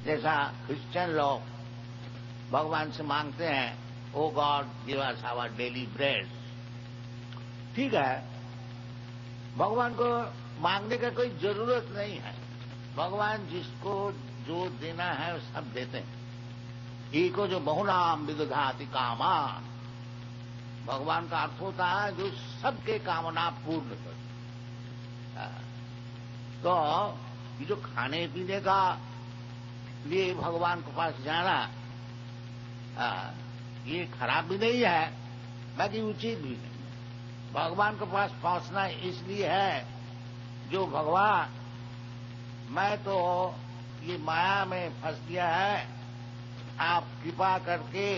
जैसा क्रिश्चियन लोग भगवान से मांगते हैं, O God give us our daily bread. ठीक है, भगवान को मांगने का कोई जरूरत नहीं है। भगवान जिसको जो देना है वो सब देते हैं। एको जो बहुनाम विदधाति कामान, भगवान का अर्थ होता है जो सबके कामना पूर्ण कर। तो ये जो खाने पीने का लिए भगवान के पास जाना ये खराब भी नहीं है, बाकी उचित भी नहीं। भगवान के पास पहुंचना इसलिए है जो भगवान मैं तो ये माया में फंस गया है, आप कृपा करके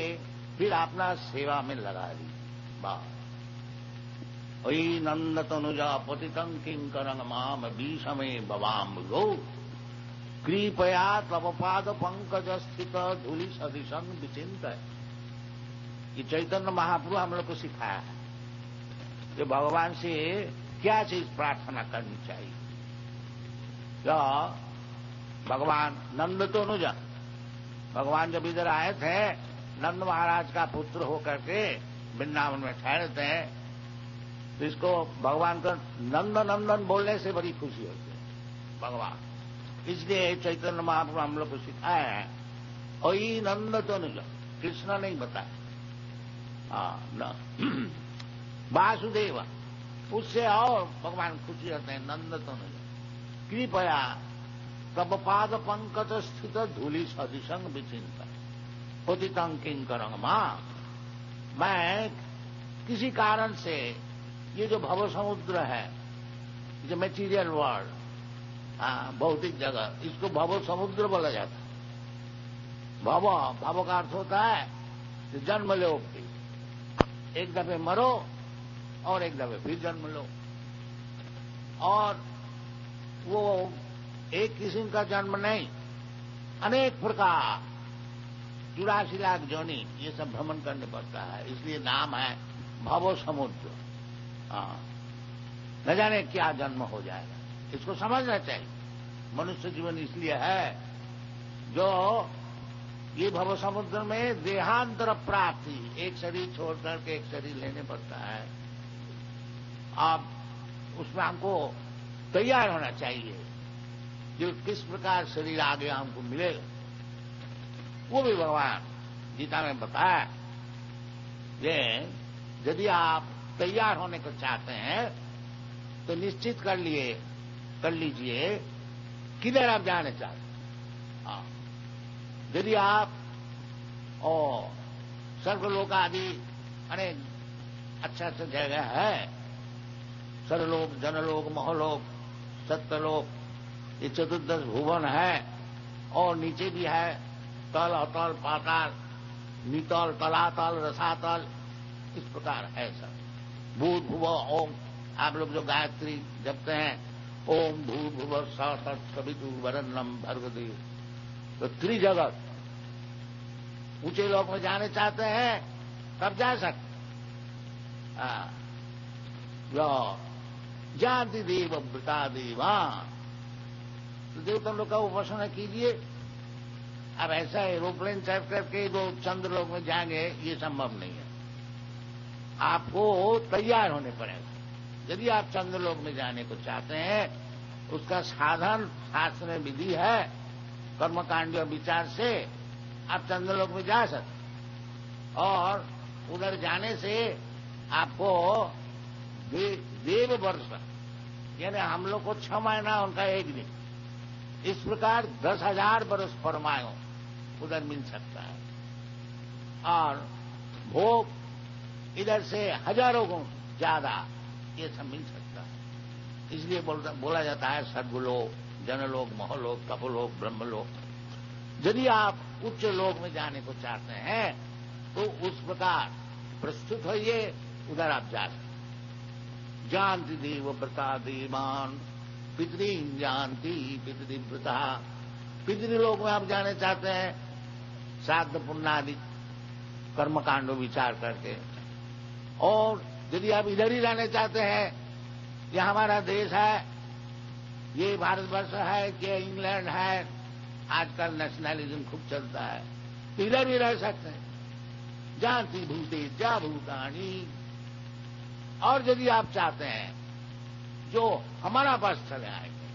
फिर अपना सेवा में लगा दी। ओई नंद तनुजा पतितं किंकरं माम बीषमे भवाम गो कृपया तव पाद पंकज स्थित धूलि सदृशं विचिंत। ये चैतन्य महाप्रभु हम लोग को सिखाया है कि भगवान से क्या चीज प्रार्थना करनी चाहिए। तो भगवान नंद तनुजा, भगवान जब इधर आए थे नंद महाराज का पुत्र होकर के वृंदावन में ठहरते हैं, तो इसको भगवान को नंद नंदन बोलने से बड़ी खुशी होती है भगवान। इसलिए चैतन्य महाप्रभु हम लोग को सिखाया है ओई नंद तनुजा, कृष्ण नहीं बताया, वासुदेव, उससे और भगवान खुशी होते हैं नंद तनुजा। कृपया तब पाद पंकज स्थित धूलि सदृशं विचिंत पतितं किंकरं माम। मैं किसी कारण से ये जो भव समुद्र है, जो मेटीरियल वर्ल्ड, भौतिक जगत, इसको भव समुद्र बोला जाता है। भव का अर्थ होता है जन्म लो, एक दफे मरो और एक दफे फिर जन्म लो। और वो एक किस्म का जन्म नहीं, अनेक प्रकार 84 लाख जोनी ये सब भ्रमण करने पड़ता है, इसलिए नाम है भव समुद्र। न जाने क्या जन्म हो जाएगा, इसको समझना चाहिए। मनुष्य जीवन इसलिए है जो ये भव समुद्र में देहांतर प्राप्ति, एक शरीर छोड़ करके एक शरीर लेने पड़ता है। अब उसमें हमको तैयार होना चाहिए कि किस प्रकार शरीर आगे हमको मिलेगा, वो भी भगवान गीता में बताया। ये यदि आप तैयार होने को चाहते हैं तो निश्चित कर लीजिए किधर आप जाने चाहते हैं। यदि आप स्वर्गलोक आदि अनेक अच्छा जगह है, सर्वलोक, जनलोक, महलोक, सत्यलोक, ये 14 भुवन है, और नीचे भी है तल, अतल, पाताल, नितल, तलातल, रसातल, इस प्रकार है सब। भूत भुव ओम, आप लोग जो गायत्री जपते हैं, ओम भूत भुव सवितुर्वरेण्यं भर्गदेव, तो त्रिजगत ऊंचे लोक में जाने चाहते हैं तब जा सकते। जानती देव वृता देवा, तो देवता लोग का उपासना कीजिए। अब ऐसा एरोप्लेन चढ़ करके जो चंद्रलोक में जाएंगे ये संभव नहीं है, आपको तैयार होने पड़ेगा। यदि आप चंद्रलोक में जाने को चाहते हैं, उसका साधन शास्त्र में विधि है, कर्मकांड विचार से आप चंद्रलोक में जा सकते। और उधर जाने से आपको देव वर्ष, यानी हम लोग को 6 महीना, उनका 1 दिन, इस प्रकार 10,000 वर्ष परमायु उधर मिल सकता है। और भोग इधर से हजारों गुण ज्यादा ये सब मिल सकता है। इसलिए बोला जाता है स्वर्गलोक, जनलोक, महलोक, तपोलोक, ब्रह्मलोक। यदि आप उच्च लोक में जाने को चाहते हैं तो उस प्रकार प्रस्तुत होइए, उधर आप जा सकते। जानती देव व्रता देवान पितृ जानती पितृव्रता। पितृलोक में आप जाने चाहते हैं श्राद्ध पुण्यादि कर्मकांडों विचार करके। और यदि आप इधर ही रहने चाहते हैं, यह हमारा देश है, ये भारतवर्ष है कि इंग्लैंड है, आजकल नेशनलिज्म खूब चलता है, इधर भी रह सकते हैं। जानती भूते जा भूतानी। और यदि आप चाहते हैं जो हमारा पास चले आएंगे,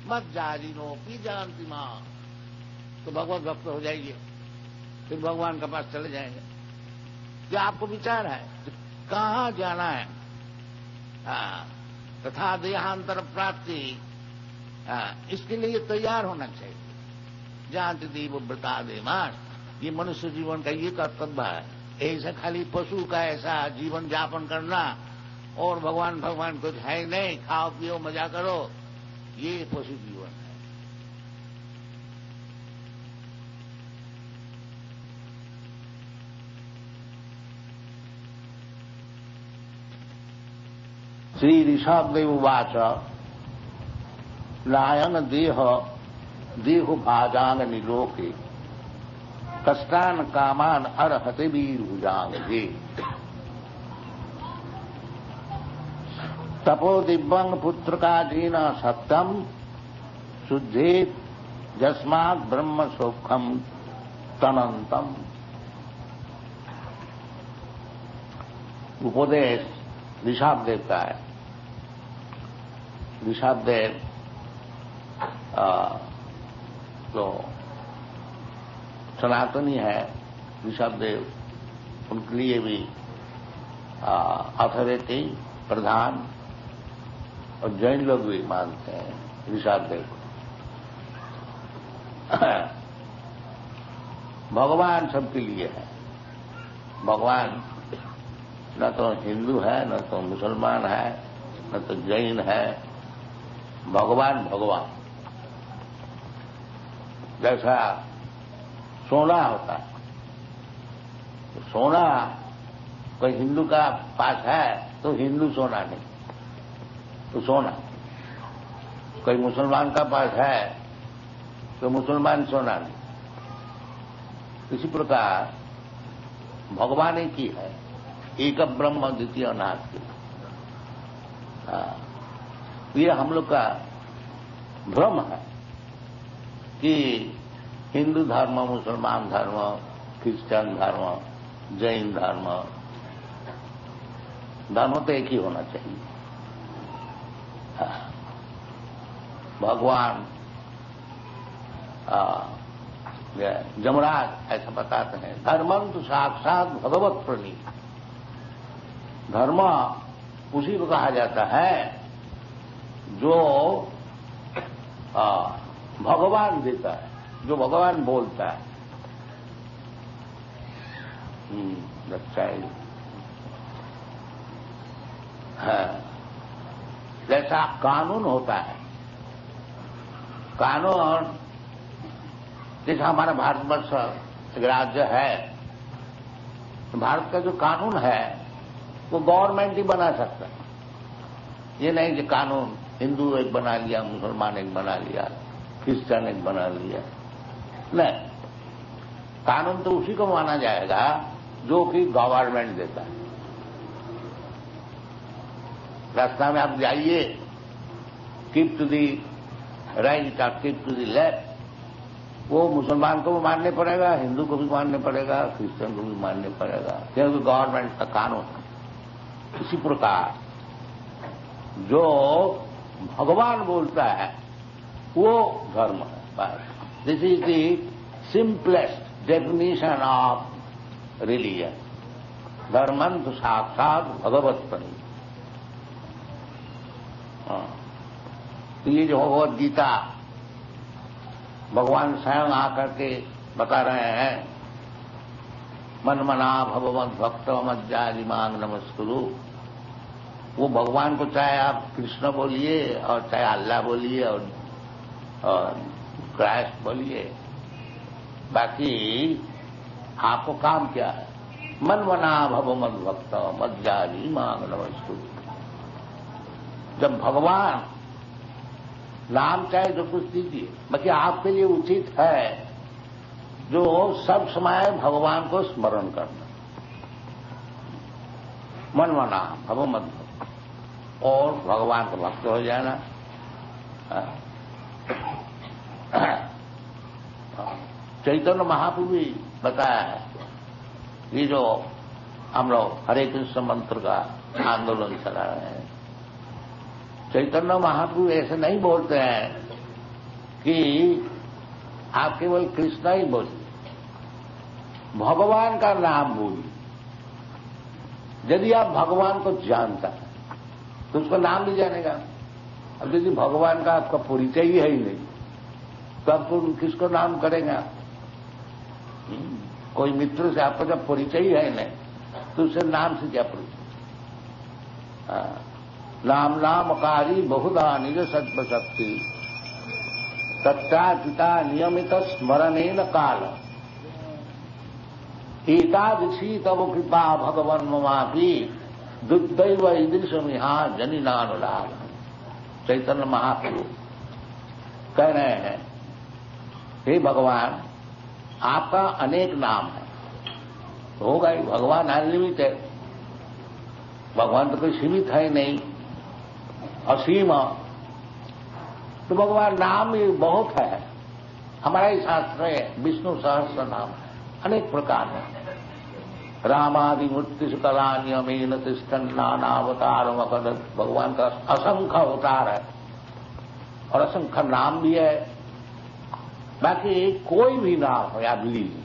मत जारिनो पी जानती मां, तो भगवत भक्त हो जाइए, फिर भगवान के पास चले जाएंगे। जो आपको विचार है कहां जाना है, तथा देहांतर प्राप्ति, इसके लिए तैयार होना चाहिए। जानती देव व्रता देवान, ये मनुष्य जीवन का ये कर्तव्य है। ऐसा खाली पशु का ऐसा जीवन यापन करना और भगवान भगवान कुछ है नहीं, खाओ पियो मजा करो, ये पशु जीवन है। श्री ऋषभदेव उवाच लायन देह भाजांग निलोके कष्टान कामान अर्हते वीरुजांगे तपो दिव्यंग पुत्र का जीना सत्यम शुद्धेत जस्मात् ब्रह्म सौखम तनंतम। उपदेश ऋषभदेव का है। ऋषभदेव तो सनातनी है। ऋषभदेव उनके लिए भी अथॉरिटी प्रधान, और जैन लोग भी मानते हैं ऋषभदेव को। भगवान सबके लिए है। भगवान न तो हिंदू है, न तो मुसलमान है, न तो जैन है। भगवान भगवान जैसा सोना होता है, तो सोना कोई हिंदू का पास है तो हिंदू सोना नहीं, तो सोना। कोई मुसलमान का पास है तो मुसलमान सोना नहीं। इसी प्रकार भगवान एक ही है, एक ब्रह्म द्वितीय नास्ति। ये हम लोग का भ्रम है कि हिंदू धर्म, मुसलमान धर्म, क्रिश्चियन धर्म, जैन धर्म तो एक ही होना चाहिए। भगवान जमराज ऐसा बताते हैं, धर्मं तो साक्षात भगवत प्रणीत। धर्म उसी को कहा जाता है जो भगवान देता है, जो भगवान बोलता है। जैसा कानून होता है, कानून जैसा हमारा भारतवर्ष एक राज्य है, तो भारत का जो कानून है वो गवर्नमेंट ही बना सकता है। ये नहीं कि कानून हिंदू एक बना लिया, मुसलमान एक बना लिया, क्रिश्चियन एक बना लिया। नहीं, कानून तो उसी को माना जाएगा जो कि गवर्नमेंट देता है। रास्ता में आप जाइए, कीप टू दी राइट और कीप टू दी लेफ्ट, वो मुसलमान को भी मानने पड़ेगा, हिंदू को भी मानने पड़ेगा, क्रिश्चियन को भी मानने पड़ेगा, क्योंकि गवर्नमेंट का कानून है। इसी प्रकार जो भगवान बोलता है वो धर्म है। बस this is the simplest definition of religion. धर्मं तो साक्षात भगवत प्रणीत। तो ये जो भगवत गीता भगवान स्वयं आकर के बता रहे हैं, मन मना भगवत भक्त मज्जालिमांग नमस्कुरु। वो भगवान को चाहे आप कृष्ण बोलिए और चाहे अल्लाह बोलिए और क्राइस्ट बोलिए, बाकी आपको काम क्या है? मन मना भगवत भक्त मज्जालिमांग नमस्कुरु। जब भगवान नाम चाहे जो कुछ दीजिए, बाकी आपके लिए उचित है जो सब समय भगवान को स्मरण करना। मन मना भगवत भक्त और भगवान का भक्त हो जाना। चैतन्य महाप्रभु भी बताया है। ये जो हम लोग हरे कृष्ण मंत्र का आंदोलन चला रहे हैं, चैतन्य महाप्रभु ऐसे नहीं बोलते हैं कि आप केवल कृष्ण ही बोलिए, भगवान का नाम बोलिए। यदि आप भगवान को जानता है तो उसका नाम भी जानेगा। अब यदि भगवान का आपका परिचय ही है ही नहीं तो आपको किसको नाम करेगा? कोई मित्र से आपका जब परिचय ही है नहीं तो उससे नाम से क्या परिचय? नाम नामकारी बहुधा निज सत्वशक्ति तत्ता नियमित स्मरणेन काल एतादृशी तव कृपा भगवन ममापि दुर्दैव ईदृशमिहा जनिनानुराग। चैतन्य महाप्रभु कह रहे हैं, हे भगवान, आपका अनेक नाम है। होगा ही, भगवान अनलिमिट है, भगवान तो कोई सीमित है नहीं, असीम। तो भगवान नाम ही बहुत है। हमारा ही शास्त्र है, विष्णु सहस्र नाम है, अनेक प्रकार है। रामादि मूर्ति कलान्यमेन तिष्ठन् नानावतार मकदत्। भगवान का असंख्य अवतार है और असंख्य नाम भी है। बाकी कोई भी नाम हो आप लीजिए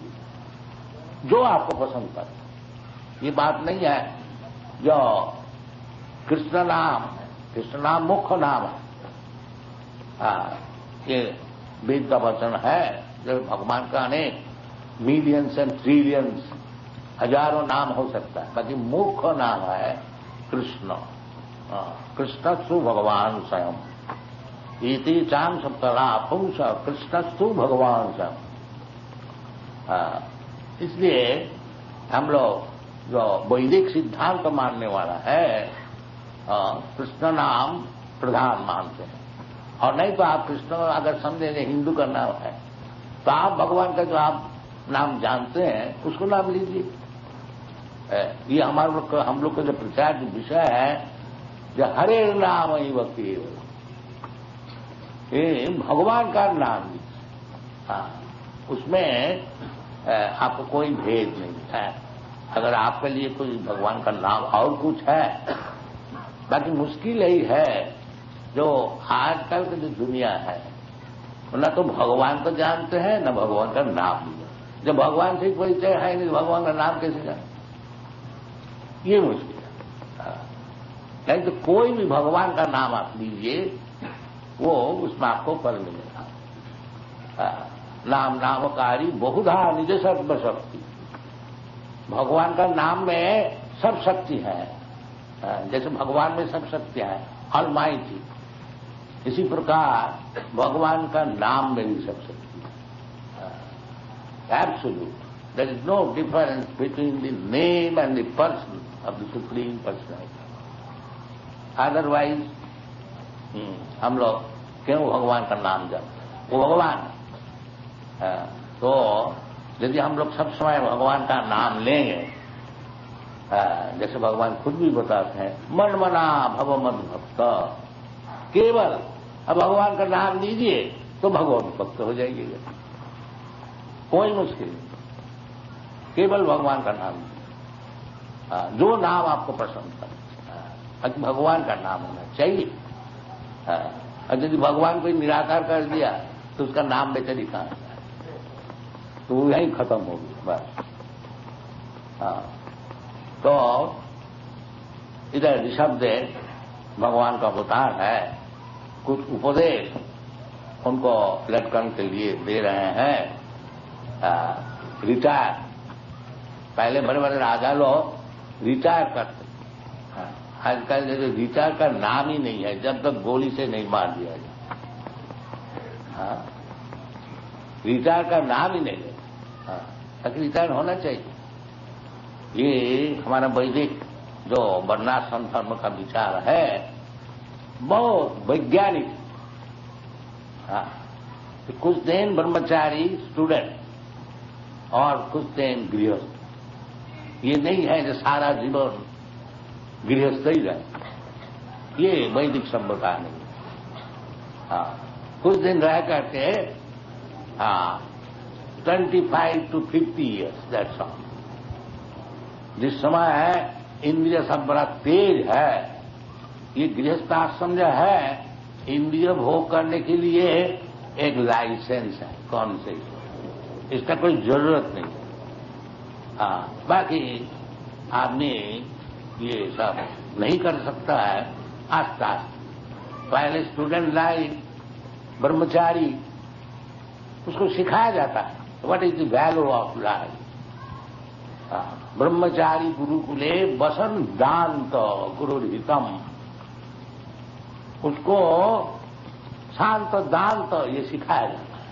जो आपको पसंद करे, ये बात नहीं है। जो कृष्ण नाम मुख्य नाम है। ये वेद का वचन है। जो भगवान का अनेक मिलियंस एंड ट्रिलियंस हजारों नाम हो सकता है, बाकी मुख्य नाम है कृष्ण। कृष्णस्तु भगवान स्वयं इति चाम सप्तला पुंस कृष्णस्तु भगवान स्वयं। इसलिए हम लोग जो वैदिक सिद्धांत मानने वाला है, कृष्ण नाम प्रधान मानते हैं। और नहीं तो आप कृष्ण अगर समझेंगे हिंदू का नाम है तो आप भगवान का जो आप नाम जानते हैं उसको नाम लीजिए। ये हम लोग का जो प्रचार का विषय है, जो हरे नाम ही वकील, ये भगवान का नाम लीजिए। उसमें आपको कोई भेद नहीं है। अगर आपके लिए कोई भगवान का नाम और कुछ है, बाकी मुश्किल यही है जो आजकल की जो दुनिया है, न तो भगवान को जानते हैं न भगवान का नाम लिया। जब भगवान से परिचय है नहीं, भगवान का नाम कैसे जाने? ये मुश्किल है। नहीं तो कोई भी भगवान का नाम आप लीजिए, वो उसमें आपको फल मिलेगा। नाम नामकारी बहुधा निज सर्व शक्ति। भगवान का नाम में सब शक्ति है। जैसे भगवान में सब शक्तियां हैं, ऑलमाइटी, इसी प्रकार भगवान का नाम में भी सब शक्ति है। Absolute, there is no difference between the name and the person of the supreme personality. Otherwise हम लोग क्यों भगवान का नाम जपते? वो भगवान है। तो यदि हम लोग सब समय भगवान का नाम लेंगे, जैसे भगवान खुद भी बताते हैं, मन मना भव मद भक्त, केवल अब भगवान का नाम लीजिए तो भगवान भक्त हो जाइएगा। कोई मुश्किल नहीं, केवल भगवान का नाम लीजिए। जो नाम आपको पसंद करे, भगवान का नाम होना चाहिए। और यदि भगवान को निराकार कर दिया तो उसका नाम बेचारी कहां है? तो वो यही खत्म हो गई बस। तो इधर ऋषभदेव भगवान का अवतार है, कुछ उपदेश उनको लटकन के लिए दे रहे हैं। रिटायर, पहले बड़े बड़े राजा लोग रिटायर करते, आजकल जैसे रिटायर का नाम ही नहीं है जब तक गोली से नहीं मार दिया जाए। रिटायर का नाम ही नहीं है, ताकि रिटायर होना चाहिए। ये हमारा वैदिक जो वर्णाश्रम धर्म का विचार है, बहुत वैज्ञानिक। तो कुछ दिन ब्रह्मचारी स्टूडेंट और कुछ दिन गृहस्थ। ये नहीं है जो सारा जीवन गृहस्थ ही रहे, ये वैदिक सभ्यता नहीं। कुछ दिन रह करके 25 to 50 years, that's all. जिस समय इंद्रिय सब बड़ा तेज है, ये गृहस्थ आश्रम जो है इंद्रिय भोग करने के लिए एक लाइसेंस है, कौन से, इसका कोई जरूरत नहीं। हाँ, बाकी आदमी ये सब नहीं कर सकता है। आस्ते आस्ते पहले स्टूडेंट लाइफ, ब्रह्मचारी, उसको सिखाया जाता है what is the value of life. ब्रह्मचारी गुरुकुले वसन दांत गुरुहितम, उसको शांत दांत ये सिखाया जाता है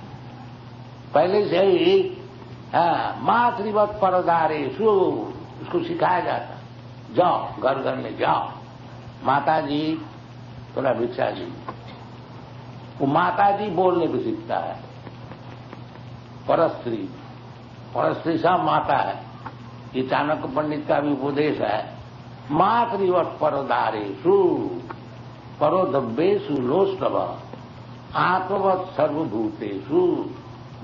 पहले से ही। मातृवत परदारेषु, उसको सिखाया जाता है, जाओ घर घर में जाओ, माता जी थोड़ा भिक्षा जी, वो माता जी बोलने को सीखता है। परस्त्री, परस्त्री सब माता है, ये चाणक्य पंडित का भी उपदेश है। मातृवत परदारेषु परोदब्बेषु लोष्टव आत्मवत सर्वभूतेषु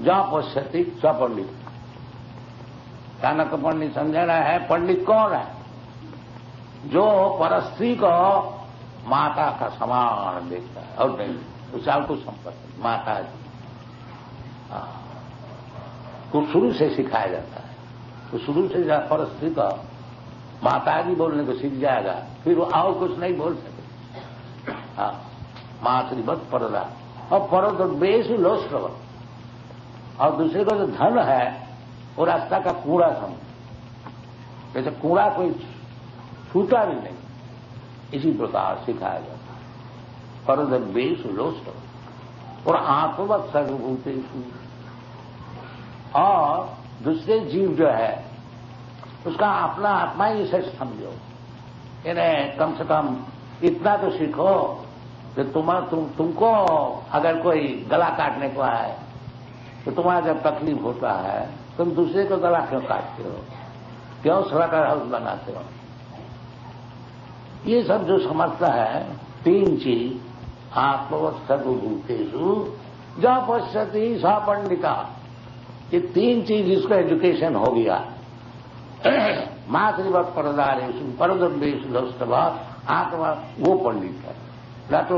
ज पश्यति स पंडित। चाणक्य पंडित समझना है पंडित कौन है, जो परस्त्री को माता का समान देखता है और नहीं उसे आपको संपर्क माता जी को शुरू से सिखाया जाता है। तो शुरू से परस्त्री को माता जी बोलने को सीख जाएगा, फिर वो और कुछ नहीं बोल सके। हाँ, मातृवत परदा और परोदब्बेषु लोष्टव, और दूसरे को जो धन है वो रास्ता का कूड़ा समझ, जैसे कूड़ा कोई छूटा भी नहीं, इसी प्रकार सिखाया जाता है। परोदब्बेषु लोष्टव और आत्मवत सर्वभूतेषु, और दूसरे जीव जो है उसका अपना आत्मा ही से समझो। इन्हें कम से कम इतना तो सीखो कि तुमको अगर कोई गला काटने को आए तो तुम्हारा जब तकलीफ होता है तुम दूसरे को गला क्यों काटते हो, क्यों स्लॉटर हाउस बनाते हो। ये सब जो समझता है तीन चीज, आत्मवत सर्वभूतेषु ज पश्यति स पंडिता, ये तीन चीज इसको एजुकेशन हो गया। मातृवत परदारेषु परोदब्बेषु लोष्टव आत्मा, वो पंडित है। ना तो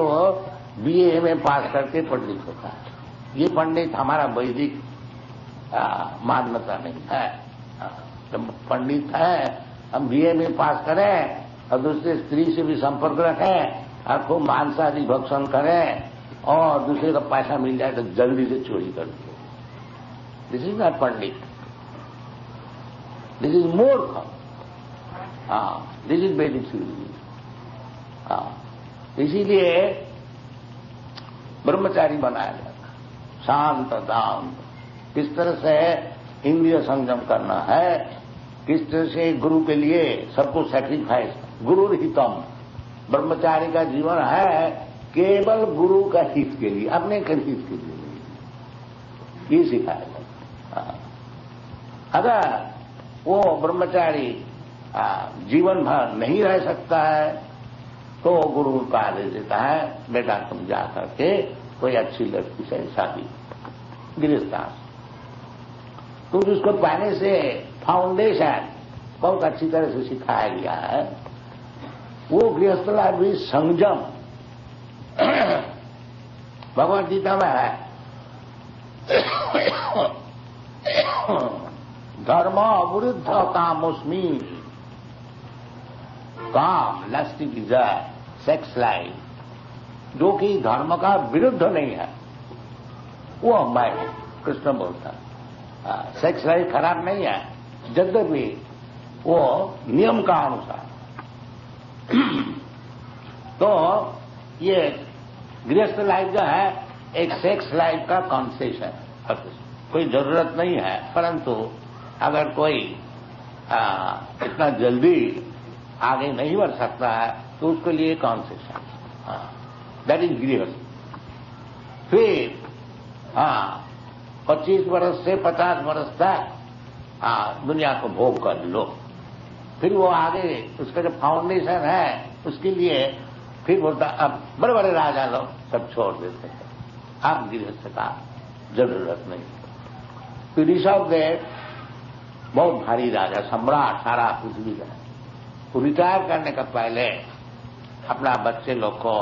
बीए में पास करके पंडित होता है, ये पंडित हमारा वैदिक मान्यता नहीं है। जब पंडित है हम बीए में पास करें और दूसरे स्त्री से भी संपर्क रखें और खूब मांसाहारी भक्षण करें और दूसरे का पैसा मिल जाए तो जल्दी से चोरी कर दो। This is not Pandit, this is मूर्ख। दिस इज वैदिक सिविलाइजेशन। इसीलिए ब्रह्मचारी बनाया जाता, शांत दांत, किस तरह से इंद्रिय संयम करना है, किस तरह से गुरु के लिए सबको सैक्रिफाइस, गुरु हितम। ब्रह्मचारी का जीवन है केवल गुरु का हित के लिए, अपने के हित के लिए नहीं, ये सिखाया जाता। अगर वो ब्रह्मचारी जीवन भर नहीं रह सकता है तो गुरु का आदेश देता है बेटा तुम जा करके कोई अच्छी लड़की से शादी, गृहस्थाश्रम। तो उसको पहले से फाउंडेशन बहुत अच्छी तरह से सिखाया गया है। वो गृहस्थ लाइफ भी संयम, भगवद गीता में है धर्म विरुद्ध कामोस्मी, काम लस्ट डिजायर सेक्स लाइफ जो कि धर्म का विरुद्ध नहीं है वो मैं हूं, कृष्ण बोलता है। सेक्स लाइफ खराब नहीं है, यद्यपि वो नियम का अनुसार। तो ये गृहस्थ लाइफ जो है एक सेक्स लाइफ का कॉन्सेशन, कोई जरूरत नहीं है, परंतु अगर कोई इतना जल्दी आगे नहीं बढ़ सकता है तो उसके लिए कॉन्सेशन, दैट इज गृहस्थ। फिर 25 वर्ष से 50 वर्ष तक दुनिया को भोग कर लो, फिर वो आगे उसका जो फाउंडेशन है उसके लिए फिर बोलता अब बड़े बड़े राजा लोग सब छोड़ देते हैं, अब गृहस्थ का जरूरत नहीं। तो ऋषभदेव बहुत भारी राजा, सम्राट सारा पृथ्वी का, वो रिटायर करने का पहले अपना बच्चे लोग को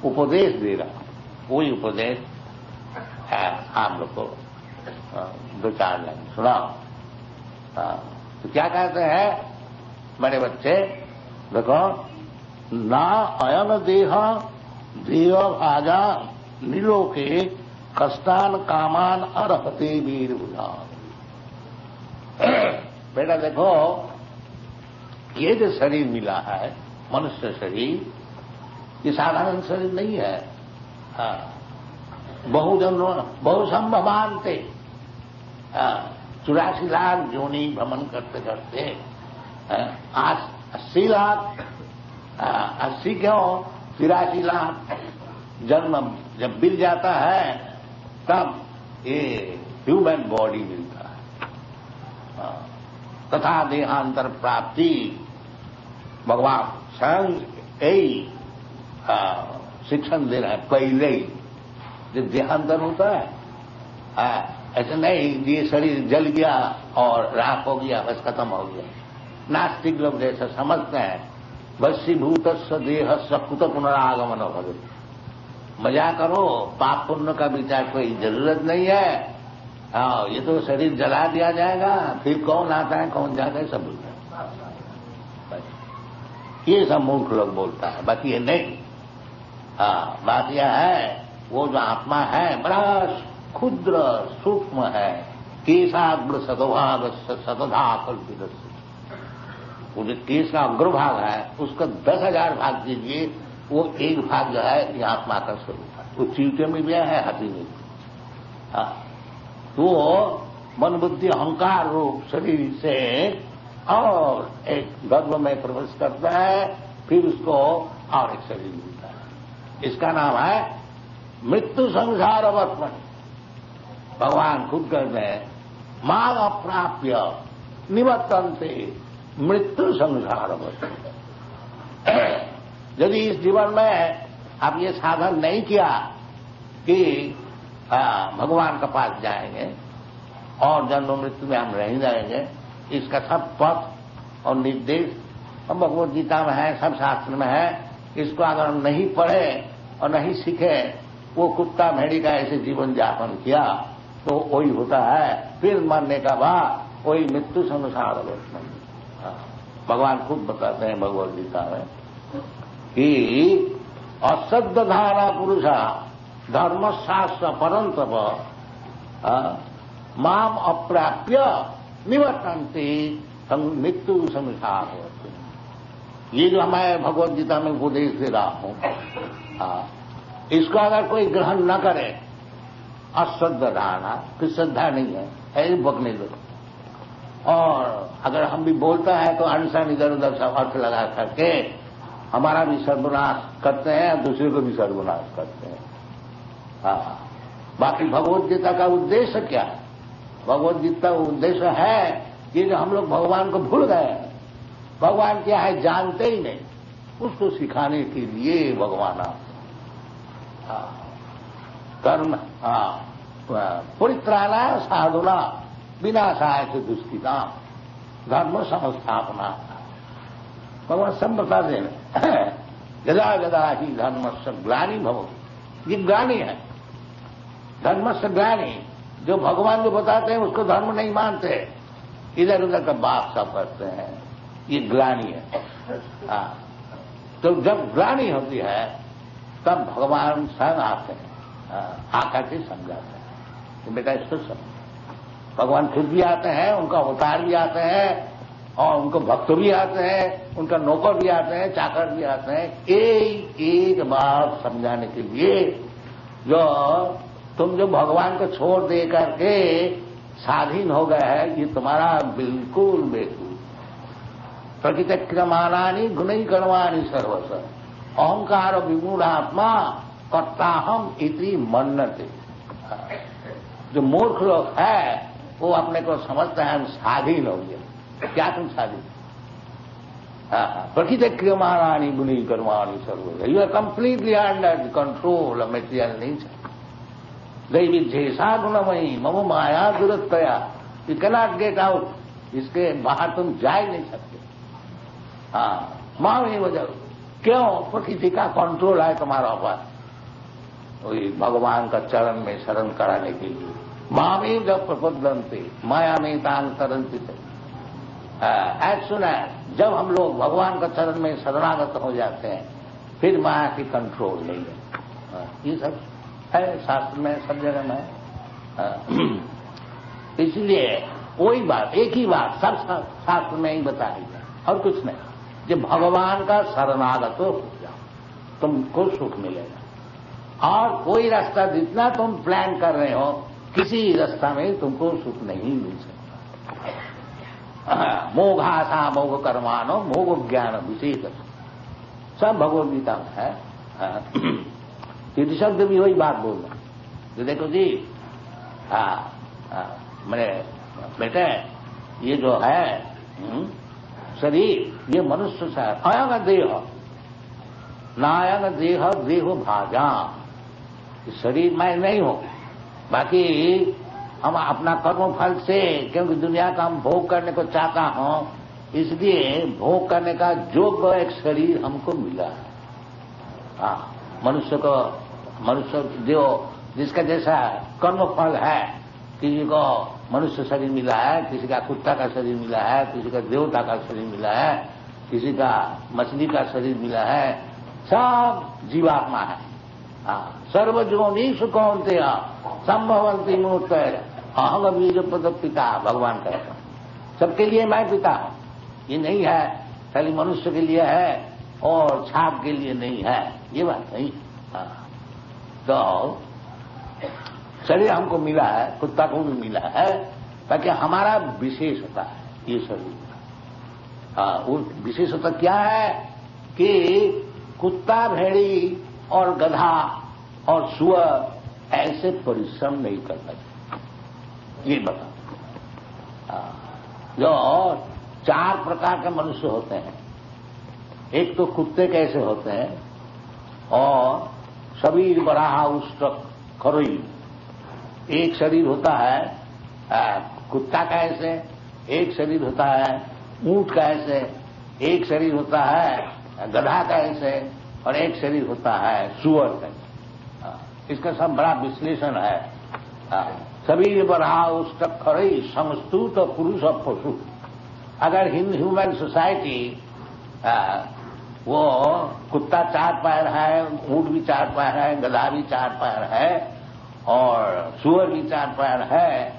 उपदेश दे रहा। वही उपदेश है आप लोग को 2-4 लाइन सुनाओ। तो क्या कहते हैं बड़े बच्चे, देखो, ना अयन देह देव भाजा नीलोके कष्टान कामान अर्हते वीर बुझा। बेटा देखो, ये जो शरीर मिला है मनुष्य शरीर, ये साधारण शरीर नहीं है। बहुजनों बहुसंभवान थे, 84 लाख योनि भ्रमण करते करते आज 80 लाख 80 क्यों 83 लाख जन्म जब मिल जाता है तब ये ह्यूमन बॉडी मिलता है। तथा देहांतर प्राप्ति भगवान स्वयं यही शिक्षण दे रहे हैं पहले ही। जब देहांतर होता है ऐसे नहीं ये शरीर जल गया और राख हो गया बस खत्म हो गया। नास्तिक लोग जैसा समझते हैं वशीभूत देह सकुत पुनरागमन भगत, मजा करो, पाप पुण्य का विचार कोई जरूरत नहीं है। ये तो शरीर जला दिया जाएगा, फिर कौन आता है कौन जाता है सब बोलता है। ये सब मूर्ख लोग बोलता है, बाकी ये नहीं। बात यह है वो जो आत्मा है बड़ा क्षुद्र सूक्ष्म है, केशाग्र सदभाग सतधा कल्पित। वो जो केश का अग्रभाग है उसका 10,000 भाग कीजिए, वो एक भाग जो है ये आत्मा का स्वरूप है। वो चींटे में भी है, हाथी में भी। तो मन बुद्धि अहंकार रूप शरीर से और एक गर्भ में प्रवेश करता है, फिर उसको और एक शरीर मिलता है। इसका नाम है मृत्यु संसार अवर्तन। भगवान खुद कहते हैं मां अप्राप्य निवर्तन्ते मृत्यु संसार अवर्तन। यदि इस जीवन में आप ये साधन नहीं किया कि भगवान के पास जाएंगे और जन्म मृत्यु में हम नहीं जाएंगे, इसका सब पथ और निर्देश हम भगवद गीता में है, सब शास्त्र में है। इसको अगर हम नहीं पढ़े और नहीं सीखे, वो कुत्ता भेड़ी का ऐसे जीवन यापन किया तो वही होता है। फिर मरने का बाद वही मृत्यु संसार अवस्था। भगवान खुद बताते हैं भगवद गीता में कि असद्ध धारा पुरुषा धर्मशास्त्र परंतप माम अप्राप्य निवर्तन्ते मृत्यु संसार होते। ये जो मैं भगवद गीता में उपदेश दे रहा हूं, इसको अगर कोई ग्रहण न करे, अश्रद्ध धारणा, फिर श्रद्धा नहीं है, ऐसे बकने दो। और अगर हम भी बोलता है तो अनशन इधर उधर सब अर्थ लगा करके हमारा भी सर्वनाश करते हैं, दूसरे को भी सर्वनाश करते हैं। बाकी भगवद गीता का उद्देश्य क्या है? भगवद गीता का उद्देश्य है कि जो हम लोग भगवान को भूल गए हैं, भगवान क्या है जानते ही नहीं, उसको सिखाने के लिए भगवान कर्म परित्राणाय साधुना विनाशाय से दुष्कृता धर्म संस्थापना। भगवान सब बता देना गदा गदा ही धर्म से ग्लानि भवति। ये ग्लानि है, धर्म से ग्लानि। जो भगवान जो बताते हैं उसको धर्म नहीं मानते, इधर उधर का बात सब करते हैं, ये ग्लानि है। तो जब ग्लानि होती है तब भगवान स्वयं आते हैं, आकर के समझाते हैं तो बेटा इसको समझ। भगवान खुद भी आते हैं, उनका अवतार भी आते हैं, और उनको भक्त भी आते हैं, उनका नौकर भी आते हैं, चाकर भी आते हैं, एक एक बात समझाने के लिए। जो तुम जो भगवान को छोड़ दे करके स्वाधीन हो गए है, ये तुम्हारा बिल्कुल बेकूफ। प्रकृति क्रमानानि गुणई कर्माणि सर्वस अहंकार विमूढ़ आत्मा कर्ताहम इति मन्नते। जो मूर्ख लोग है वो अपने को समझते हैं हम स्वाधीन हो गए। क्या तुम स्वाधीन? प्रकृति क्रियमाणानि गुणी कर्माणि सर्वस। You are completely under the control of material nature. दैवी झेषा गुणमयी मम माया दुरत्तया, यू कैनॉट गेट आउट, इसके बाहर तुम जा ही नहीं सकते। हाँ, मां नहीं वजह क्यों? प्रकृति का कंट्रोल है तुम्हारा ऊपर, वही भगवान का चरण में शरण कराने के लिए। मां में जब प्रबुद्धंते माया में तान तरंती, एज सुन एज जब हम लोग भगवान का चरण में शरणागत हो जाते हैं, फिर माया की कंट्रोल नहीं है। ये सब है शास्त्र में, सब जगह में। इसलिए वही बात, एक ही बात सब शास्त्र में ही बताई है और कुछ नहीं। जब भगवान का शरणागत हो जाओ, तुमको सुख मिलेगा। और कोई रास्ता जितना तुम प्लान कर रहे हो, किसी रास्ता में तुमको सुख नहीं मिल सकता। मोघासा मोघ कर्मानो मोघ ज्ञान विशेष, सब भगवद गीता में है। तीर्थ शब्द भी वही बात बोल रहे, जो देखो जी, मेरे बेटे, ये जो है शरीर, ये मनुष्य से आयंग देह, नायंग देह देह भाजा, शरीर मैं नहीं हूं। बाकी हम अपना कर्म फल से, क्योंकि दुनिया का हम भोग करने को चाहता हूं, इसलिए भोग करने का योग्य एक शरीर हमको मिला है। मनुष्य को, मनुष्य जो जिसका जैसा कर्म फल है, किसी को मनुष्य शरीर मिला है, किसी का कुत्ता का शरीर मिला है, किसी का देवता का शरीर मिला है, किसी का मछली का शरीर मिला है, सब जीवात्मा है। सर्वजोनिषु कौन्तेय संभवन्ति मूर्तय अहं बीज पद पिता, भगवान कहते हैं सबके लिए मैं पिता हूं। ये नहीं है खाली मनुष्य के लिए है और छाप के लिए नहीं है, ये बात नहीं। तो शरीर हमको मिला है, कुत्ता को भी मिला है, ताकि हमारा विशेषता है ये शरीर। वो विशेषता क्या है कि कुत्ता, भेड़ी और गधा और सुअर ऐसे परिश्रम नहीं करना चाहिए। ये बता, जो 4 प्रकार के मनुष्य होते हैं, एक तो कुत्ते कैसे होते हैं, और शरीर बराहा उष्टक खरोई, एक शरीर होता है कुत्ता का ऐसे, एक शरीर होता है ऊंट का ऐसे, एक शरीर होता है गधा का ऐसे, और एक शरीर होता है सुअर का। इसका सब बड़ा विश्लेषण है। शरीर बराहा उष्टक खरोई समस्तुत पुरुष और पशु। अगर ह्यूमन सोसाइटी वो कुत्ता 4 पैर है, ऊंट भी 4 पैर है, गधा भी 4 पैर है और सुअर भी 4 पैर है,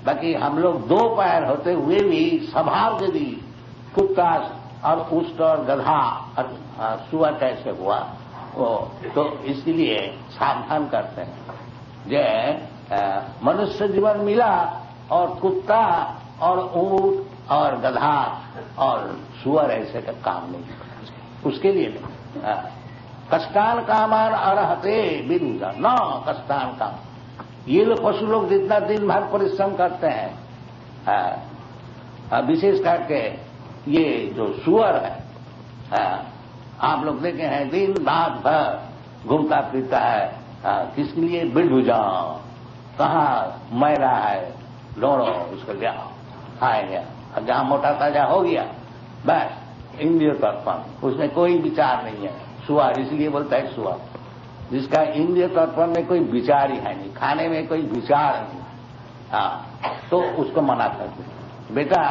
बाकी हम लोग 2 पैर होते हुए भी स्वभाव यदि कुत्ता और ऊष्ट और गधा और सुअर कैसे हुआ, तो इसलिए सावधान करते हैं। मनुष्य जीवन मिला और कुत्ता और ऊंट और गधा और सुअर ऐसे का काम नहीं करना, उसके लिए नहीं। कष्टान कामान अर्हते विरुद्ध न कष्टान काम। ये लोग पशु लोग जितना दिन भर परिश्रम करते हैं, विशेष करके ये जो सुअर है, आप लोग देखे हैं दिन रात भर घूमता फिरता है, किसके लिए? बिडुजा, कहाँ मैला है, दौड़ो उसको ले आओ, खाएंगे, जहां मोटा ताजा हो गया बस इंद्रिय तर्पण, उसमें कोई विचार नहीं है। सुअर इसलिए बोलता है सुअर, जिसका इंद्रिय तर्पण में कोई विचार ही है नहीं, खाने में कोई विचार नहीं, तो उसको मना करते। बेटा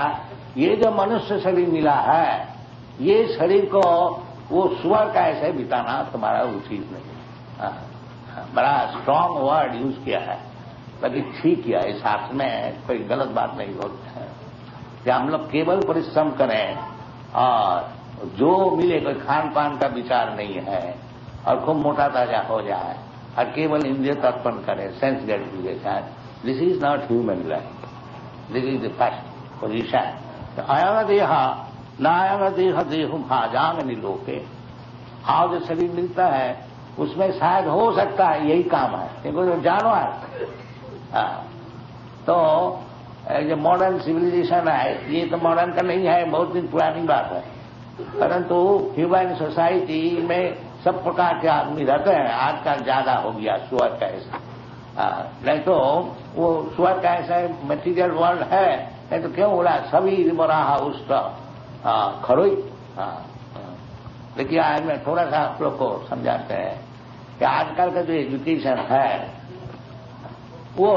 ये जो मनुष्य शरीर मिला है, ये शरीर को वो सुअर का ऐसे बिताना तुम्हारा उचित नहीं। बड़ा स्ट्रांग वर्ड यूज किया है, बाकी ठीक किया, इस शास्त्र में कोई गलत बात नहीं बोलते हैं कि हम लोग केवल परिश्रम करें और जो मिले कोई खान पान का विचार नहीं है और खूब मोटा ताजा हो जाए और केवल इंद्रिय तर्पण करें, sense gratification. This is not human life, this is the first position. अयंग देह नायंग देह देह भाजांग निलोके। आज जो शरीर मिलता है उसमें शायद हो सकता है यही काम है, क्योंकि जो जानवर तो जो मॉडर्न सिविलाइजेशन है, ये तो मॉडर्न का नहीं है, बहुत दिन पुरानी बात है, परंतु ह्यूमन सोसाइटी में सब प्रकार के आदमी रहते हैं। आजकल ज्यादा हो गया सुअर का ऐसा, नहीं तो वो स्वर्ग का ऐसा मटीरियल वर्ल्ड है, नहीं तो क्यों बोला सभी बड़ा उसका खरोई। देखिए आज मैं थोड़ा सा आप लोग को समझाते हैं कि आजकल का जो एजुकेशन है वो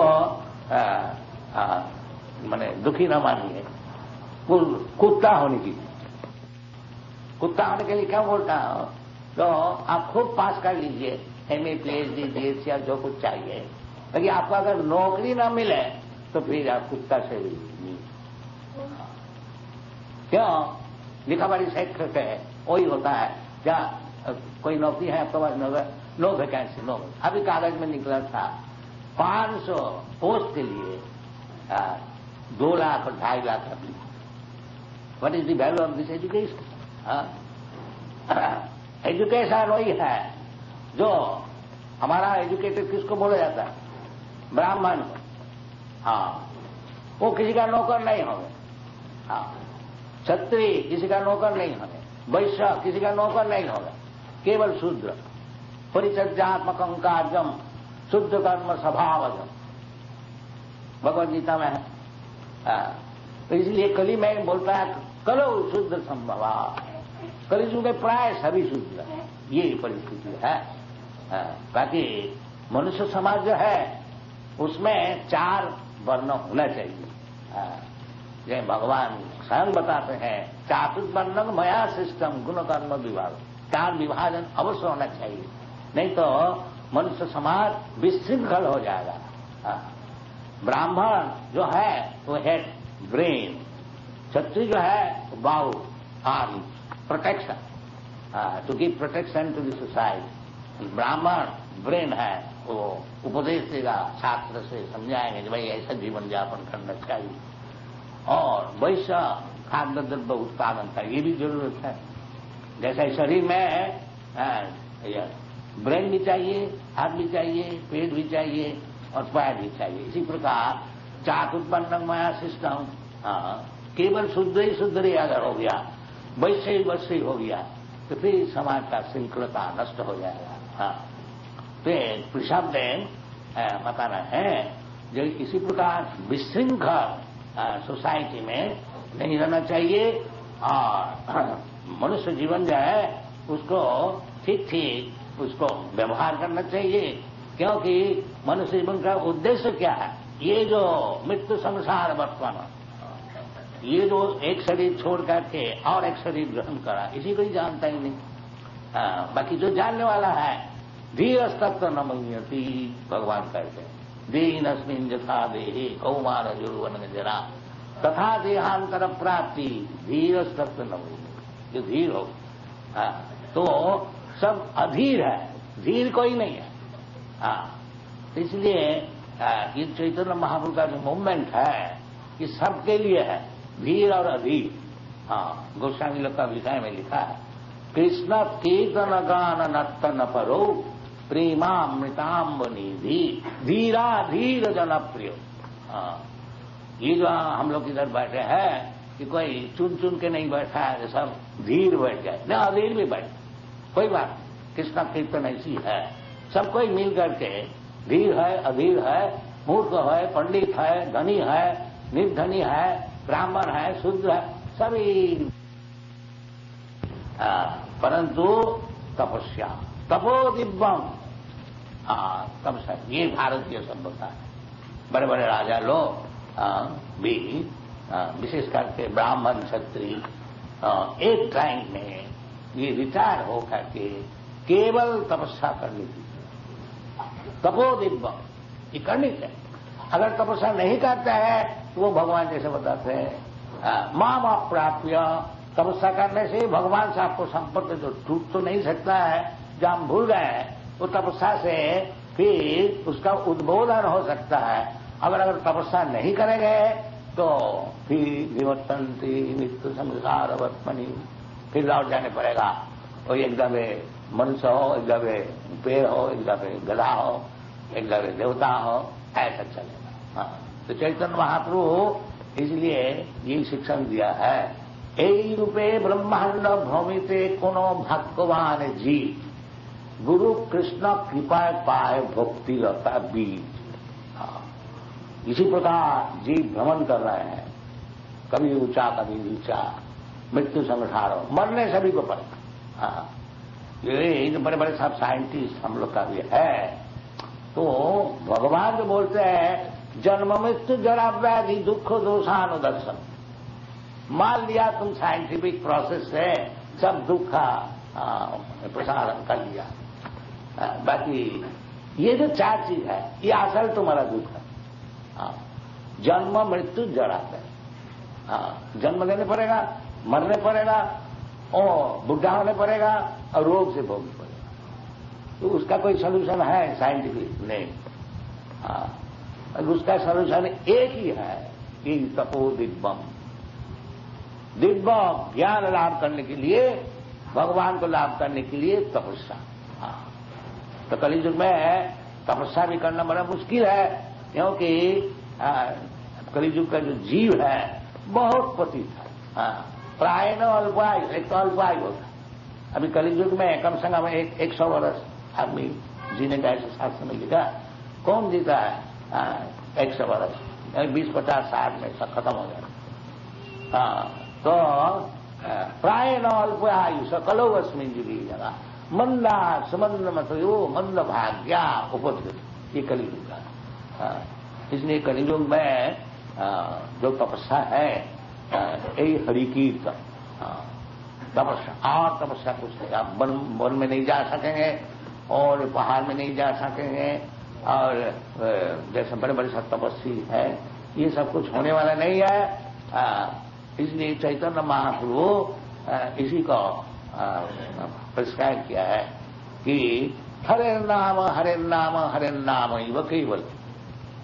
मैंने दुखी न मानिए, वो कुत्ता होने की, कुत्ता होने के लिए क्या बोलता हूं, तो आप खूब पास कर लीजिए MA PhD DSc या जो कुछ चाहिए, लेकिन आपको अगर नौकरी ना मिले तो फिर आप कुत्ता से भी नहीं। क्यों? लिखा पढ़ी सेक्टर है वही होता है। क्या कोई नौकरी है आपके पास? No vacancy, no. अभी कागज में निकला था 500 पोस्ट के लिए 2 लाख और 2.5 लाख अभी। What is the value of this education? Education वही है जो हमारा एजुकेटेड किसको बोला जाता है? ब्राह्मण को। हाँ, वो किसी का नौकर नहीं होंगे। हाँ, क्षत्रिय किसी का नौकर नहीं होंगे, वैश्य किसी का नौकर नहीं होगा, केवल शूद्र। परिचर्यात्मकं कार्यम शुद्ध कर्म स्वभावजम, भगवद गीता में है। तो इसलिए कली में बोलता है कलो शुद्ध संभवा, कलियुग में प्राय सभी शुद्ध, ये परिस्थिति है। बाकी मनुष्य समाज जो है उसमें 4 वर्ण होना चाहिए। जय भगवान स्वयं बताते हैं चातुर्वर्णन मया सिस्टम गुण कर्म विभाग, 4 विभाजन अवश्य होना चाहिए, नहीं तो मनुष्य समाज विशृंखल हो जाएगा। ब्राह्मण जो है वो हेड ब्रेन, क्षत्रिय जो है बाहु arm protection, to give protection to the society. ब्राह्मण ब्रेन है, वो उपदेश देगा, शास्त्र से समझाएंगे कि भाई ऐसा जीवन यापन करना चाहिए। और वैश्य खाद्य द्रव्य उत्पादन का ये भी जरूरत है। जैसे शरीर में ब्रेन भी चाहिए, हाथ भी चाहिए, पेट भी चाहिए और पैर भी चाहिए। इसी प्रकार चातुर्वर्णन माया सिस्टम, केवल शुद्ध ही शुद्ध ही अगर हो गया, वैश्य ही वैश्य हो गया, तो फिर समाज का श्रृंखलता नष्ट हो जाएगा। तो शब्द बताना है जो इसी प्रकार विशृंखल सोसाइटी में नहीं रहना चाहिए, और मनुष्य जीवन जो है उसको ठीक ठीक उसको व्यवहार करना चाहिए। क्योंकि मनुष्य जीवन का उद्देश्य क्या है? ये जो मृत्यु संसार वर्तमान, ये जो एक शरीर छोड़ करके और एक शरीर ग्रहण करा, इसी को ही जानता ही नहीं। बाकी जो जानने वाला है धीर तत्व न मन्यति, भगवान कहते हैं दीनस्मिन् यथा देहे कौमार यौवन जरा तथा देहांतर प्राप्ति धीर तत्व न मन्यति। जो धीर हो तो सब अधीर है, धीर कोई नहीं है। इसलिए ये चैतन्य महाप्रभु का जो मूवमेंट है ये सबके लिए है, धीर और अधीर। गोस्वामी लोग का विषय में लिखा है कृष्ण कीर्तन गान नर्तन परो प्रेमामृताम्ब निधि धीरा धीर जनप्रिय। ये जो हम लोग इधर बैठे हैं कि कोई चुन चुन के नहीं बैठा है, सब धीर बैठ जाए ना, अधीर भी बैठ, कोई बात। कृष्ण कीर्तन ऐसी है, सब कोई मिल करके धीर है, अधीर है, मूर्ख है, पंडित है, धनी है, निर्धनी है, ब्राह्मण है, शूद्र है, सभी। परंतु तपस्या तपो दिव्यम, तपस्या ये भारतीय सभ्यता है। बड़े बड़े राजा लोग भी विशेष करके ब्राह्मण क्षत्रिय एक टाइम में ये रिटायर हो करके केवल तपस्या करनी थी। तपो दिव्यम ये करनी चाहिए। अगर तपस्या नहीं करता है तो वो भगवान जैसे बताते हैं माम अप्राप्य, तपस्या करने से भगवान से आपको संपर्क जो टूट तो नहीं सकता है, जो हम भूल गए हैं वो तपस्या से फिर उसका उद्बोधन हो सकता है। अगर तपस्या नहीं करेंगे तो फिर विवर्तन्ति नित्य संसार वर्तमनि, फिर लौट जाने पड़ेगा। और एक दबे मनुष्य हो, एक दबे पेड़ हो, एक दबे गधा हो, एक दबे देवता हो, ऐसा चलेगा। तो चैतन्य महाप्रभु इसलिए ये शिक्षण दिया है এই रूपे ब्रह्मांड भ्रमिते कोनो भगवान जी गुरु कृष्ण कृपा पाए भक्ति लता बीज। इसी प्रकार जीव भ्रमण कर रहे हैं, कभी ऊंचा कभी नीचा, मृत्यु संसार, मरने सभी को पड़ेगा। हाँ, ये बड़े बड़े सब साइंटिस्ट हम लोग का भी है। तो भगवान जो बोलते हैं जन्म मृत्यु जरा व्याधि दुख दोषानुदर्शन, मान लिया तुम साइंटिफिक प्रोसेस से सब दुख का प्रसारण कर लिया, बाकी ये जो चार चीज है ये असल तुम्हारा दुख है। जन्म मृत्यु जरा व्याधि, जन्म लेने पड़ेगा, मरने पड़ेगा और बुढ़ा होने पड़ेगा और रोग से भोगना पड़ेगा। तो उसका कोई सोल्यूशन है साइंटिफिक? नहीं। उसका सोल्यूशन एक ही है कि तपो दिव्यम, दिव्य ज्ञान लाभ करने के लिए, भगवान को लाभ करने के लिए तपस्या। तो कलियुग में तपस्या भी करना बड़ा मुश्किल है, क्योंकि कलियुग का जो जीव है बहुत पतित है। प्राय न अल्पायु, एक तो अल्पायु होता है। अभी कलियुग में कम से कम 100 वर्ष आदमी जीने का ऐसे शास्त्र में लिखा। कौन जीता है 100 वर्ष? 20-50 साल में सब खत्म हो जाए। तो प्राय न अल्पायु सकलो अस्मिन् युगे जगह मंदा सुमंद मतयो मंद भाग्या उपद्रव, ये कलियुग का। इसलिए कलियुग में जो तपस्या है यही हरि कीर्तन तपस्या, और तपस्या कुछ नहीं। आप वन में नहीं जा सकेंगे और पहाड़ में नहीं जा सकेंगे, और जैसे बड़े बड़े सब तपस्वी है, ये सब कुछ होने वाला नहीं है। इसलिए चैतन्य महाप्रभु इसी को प्रिस्क्राइब किया है कि हरे नाम हरे नाम हरे नाम इव केवल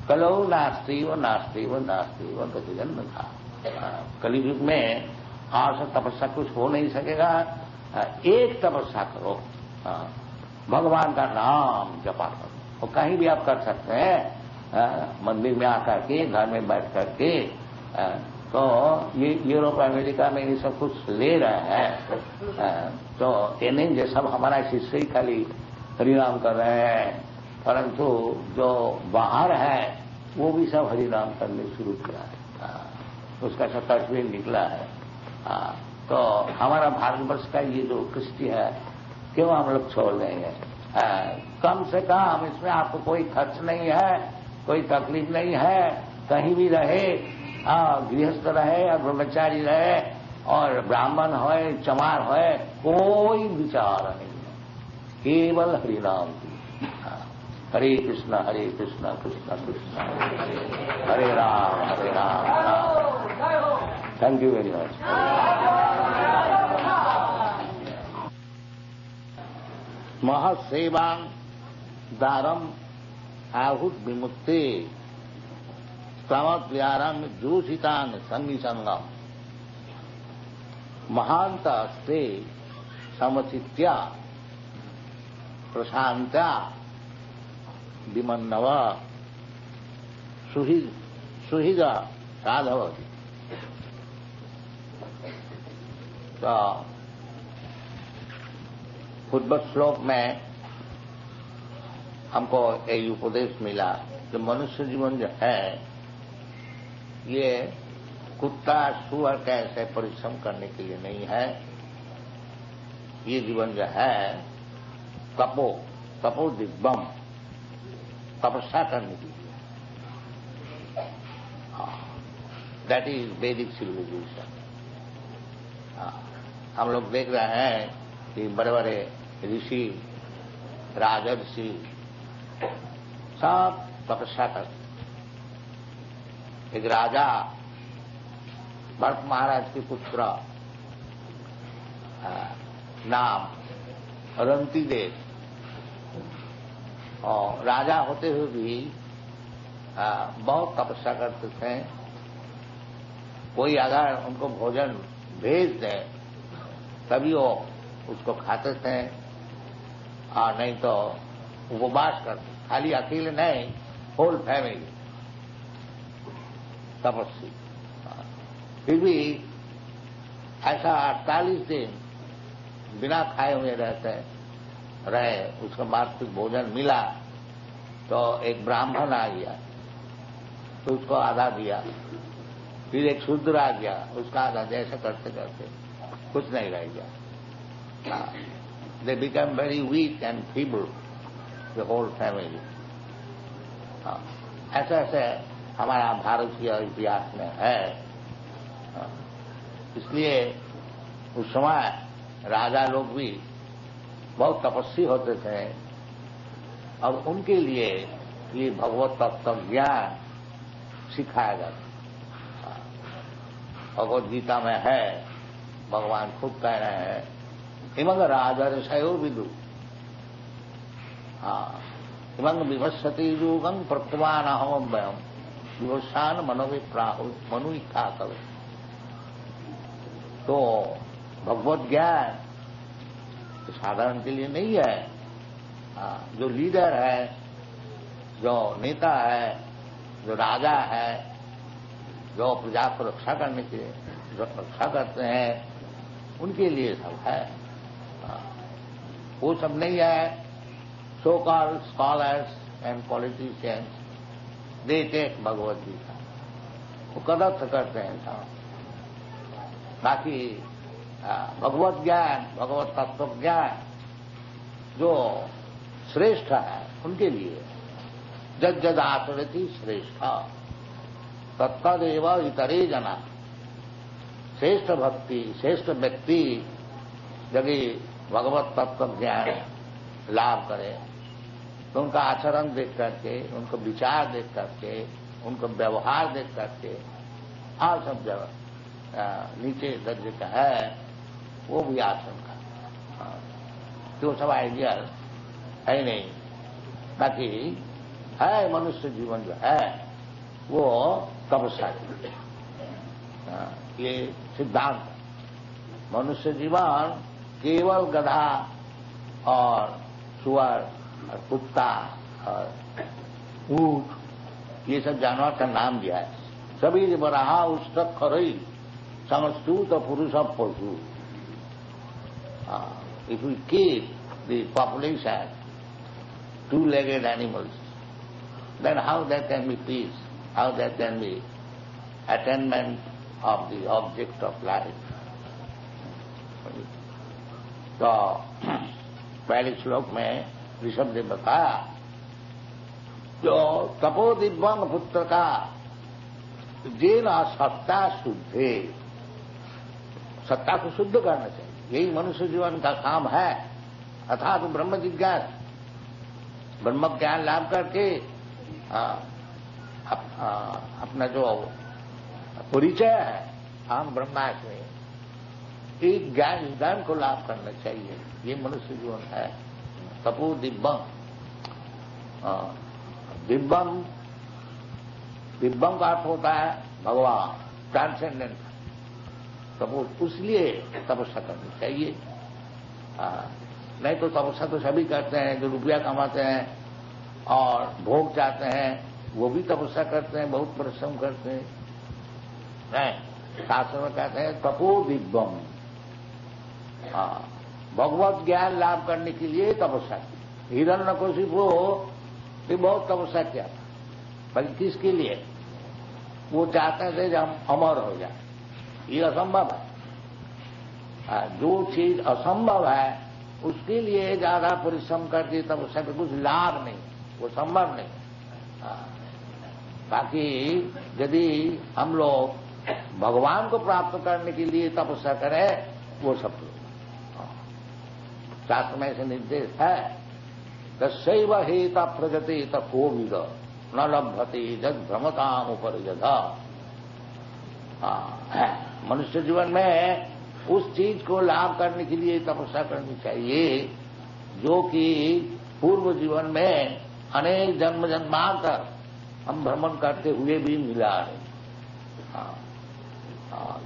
कलौ नास्ति व नास्ति व नास्ति व गति जन्म था। कलियुग में और सब तपस्या कुछ हो नहीं सकेगा। एक तपस्या करो, भगवान का नाम जपा करो। और कहीं भी आप कर सकते हैं, मंदिर में आकर के, घर में बैठ करके। तो ये यूरोप अमेरिका में ये सब कुछ ले रहे हैं, तो ये नहीं जो सब हमारा शिष्य ही खाली हरिनाम कर रहे हैं, परंतु जो बाहर है वो भी सब हरिनाम करने शुरू किया है। उसका सब तस्वीर निकला है। तो हमारा भारतवर्ष का ये जो कृष्टि है क्यों हम लोग छोड़ देंगे? कम से कम इसमें आपको कोई खर्च नहीं है, कोई तकलीफ नहीं है, कहीं भी रहे, गृहस्थ रहे और ब्रह्मचारी रहे और ब्राह्मण हो चमार हो, कोई विचार नहीं है, केवल हरिनाम की। Hare Krishna Krishna Krishna Hare Ram Ram. Thank you very much. महसेवा दारम आहुत विमुक्ति प्रमद्व्यारंग जोषितांग संगी संगम महांत अस्ते समचित्या प्रशांत्या विमन्नव सुहिद साधव। तो पूर्व श्लोक में हमको एक उपदेश मिला कि मनुष्य जीवन जो है ये कुत्ता सुअर कैसे परिश्रम करने के लिए नहीं है। ये जीवन जो है तपो दिव्यम, तपस्या करने के लिए। दैट इज वैदिक सिविलाइजेशन। हम लोग देख रहे हैं कि बड़े बड़े ऋषि राजर्षि सब तपस्या करते। एक राजा भरत महाराज के पुत्र नाम रंतिदेव, और राजा होते हुए भी बहुत तपस्या करते थे। कोई अगर उनको भोजन भेज दे तभी वो उसको खाते थे, और नहीं तो उपवास करते। खाली अकेले नहीं, होल फैमिली तपस्वी। फिर भी ऐसा 48 दिन बिना खाए हुए रहे। उसके बाद फिर भोजन मिला तो एक ब्राह्मण आ गया। तो उसको आधा दिया, फिर एक शूद्र आ गया, उसका आधा, जैसे करते करते कुछ नहीं रह गया। They become very weak and feeble, the whole family. ऐसे ऐसे हमारा भारतीय इतिहास में है। इसलिए उस समय राजा लोग भी बहुत तपस्वी होते थे, और उनके लिए ये भगवत तत्व ज्ञान सिखाया जाता। भगवत गीता में है, भगवान खुद कह रहे हैं, इमंग राजर्षयो विदु, इमंग विवस्वती युगं प्रकृवान अहमव्ययम् विवस्वान मनोविप्राहु मनुइच्छा कव। तो भगवत ज्ञान साधारण के लिए नहीं है। जो लीडर है, जो नेता है, जो राजा है, जो प्रजा को रक्षा करने के जो रक्षा करते हैं, उनके लिए सब है। वो सब नहीं है। So called scholars and politicians, they take Bhagavad Gita, वो कदर करते हैं सब। बाकी भगवत ज्ञान, भगवत तत्व ज्ञान जो श्रेष्ठ है, उनके लिए जद जद आचरति श्रेष्ठ तत्तदेव इतरे जना। श्रेष्ठ भक्ति, श्रेष्ठ व्यक्ति यदि भगवत तत्व ज्ञान लाभ करे, तो उनका आचरण देख करके, उनको विचार देख करके, उनको व्यवहार देख करके, और सब जगह नीचे दर्जे का है वो भी आचरण का, तो सब आइडियल है नहीं। बाकी है मनुष्य जीवन जो है वो तपस्या, ये सिद्धांत। मनुष्य जीवन केवल गधा और सुअर और कुत्ता और ऊंट, ये सब जानवर का नाम दिया है। सभी बराहा उष्टक खरई समस्तूत पुरुष पशु। If we keep the population two-legged animals, then how there can be peace? How there can be attainment of the object of life? तो पहले श्लोक में ऋषभ ने बताया, जो तपोदिव्यांग पुत्र का जेना सत्ता शुद्धे, सत्ता को शुद्ध करना चाहिए, यही मनुष्य जीवन का काम है। अर्थात ब्रह्म जिज्ञास, ब्रह्म ज्ञान लाभ करके अपना जो परिचय है हम ब्रह्मास्मि, एक ज्ञान को लाभ करना चाहिए, ये मनुष्य जीवन है। तपो दिव्यम, दिव्यम, दिव्यम का अर्थ होता है भगवान, ट्रांसेंडेंट। तपो उसलिए तपस्या करनी चाहिए। नहीं तो तपस्या तो सभी करते हैं, जो रुपया कमाते हैं और भोग चाहते हैं, वो भी तपस्या करते हैं, बहुत परिश्रम करते हैं। नहीं, शास्त्र में कहते हैं तपो दिव्यम, भगवत ज्ञान लाभ करने के लिए तपस्या की। हिरण्यकशिपु भी बहुत तपस्या किया था, पर किसके लिए? वो चाहते थे जब हम अमर हो जाए, ये असंभव है। जो चीज असंभव है उसके लिए ज्यादा परिश्रम करके तपस्या का कुछ लाभ नहीं, वो संभव नहीं। बाकी यदि हम लोग भगवान को प्राप्त करने के लिए तपस्या करें, वो सब शास्त्र में से निर्देश है, तस्यैव हेता प्रगति तपोविद न लभ्यते जद भ्रमताम उपरिजध। मनुष्य जीवन में उस चीज को लाभ करने के लिए तपस्या करनी चाहिए जो कि पूर्व जीवन में अनेक जन्म जन्मांतर हम भ्रमण करते हुए भी मिला है।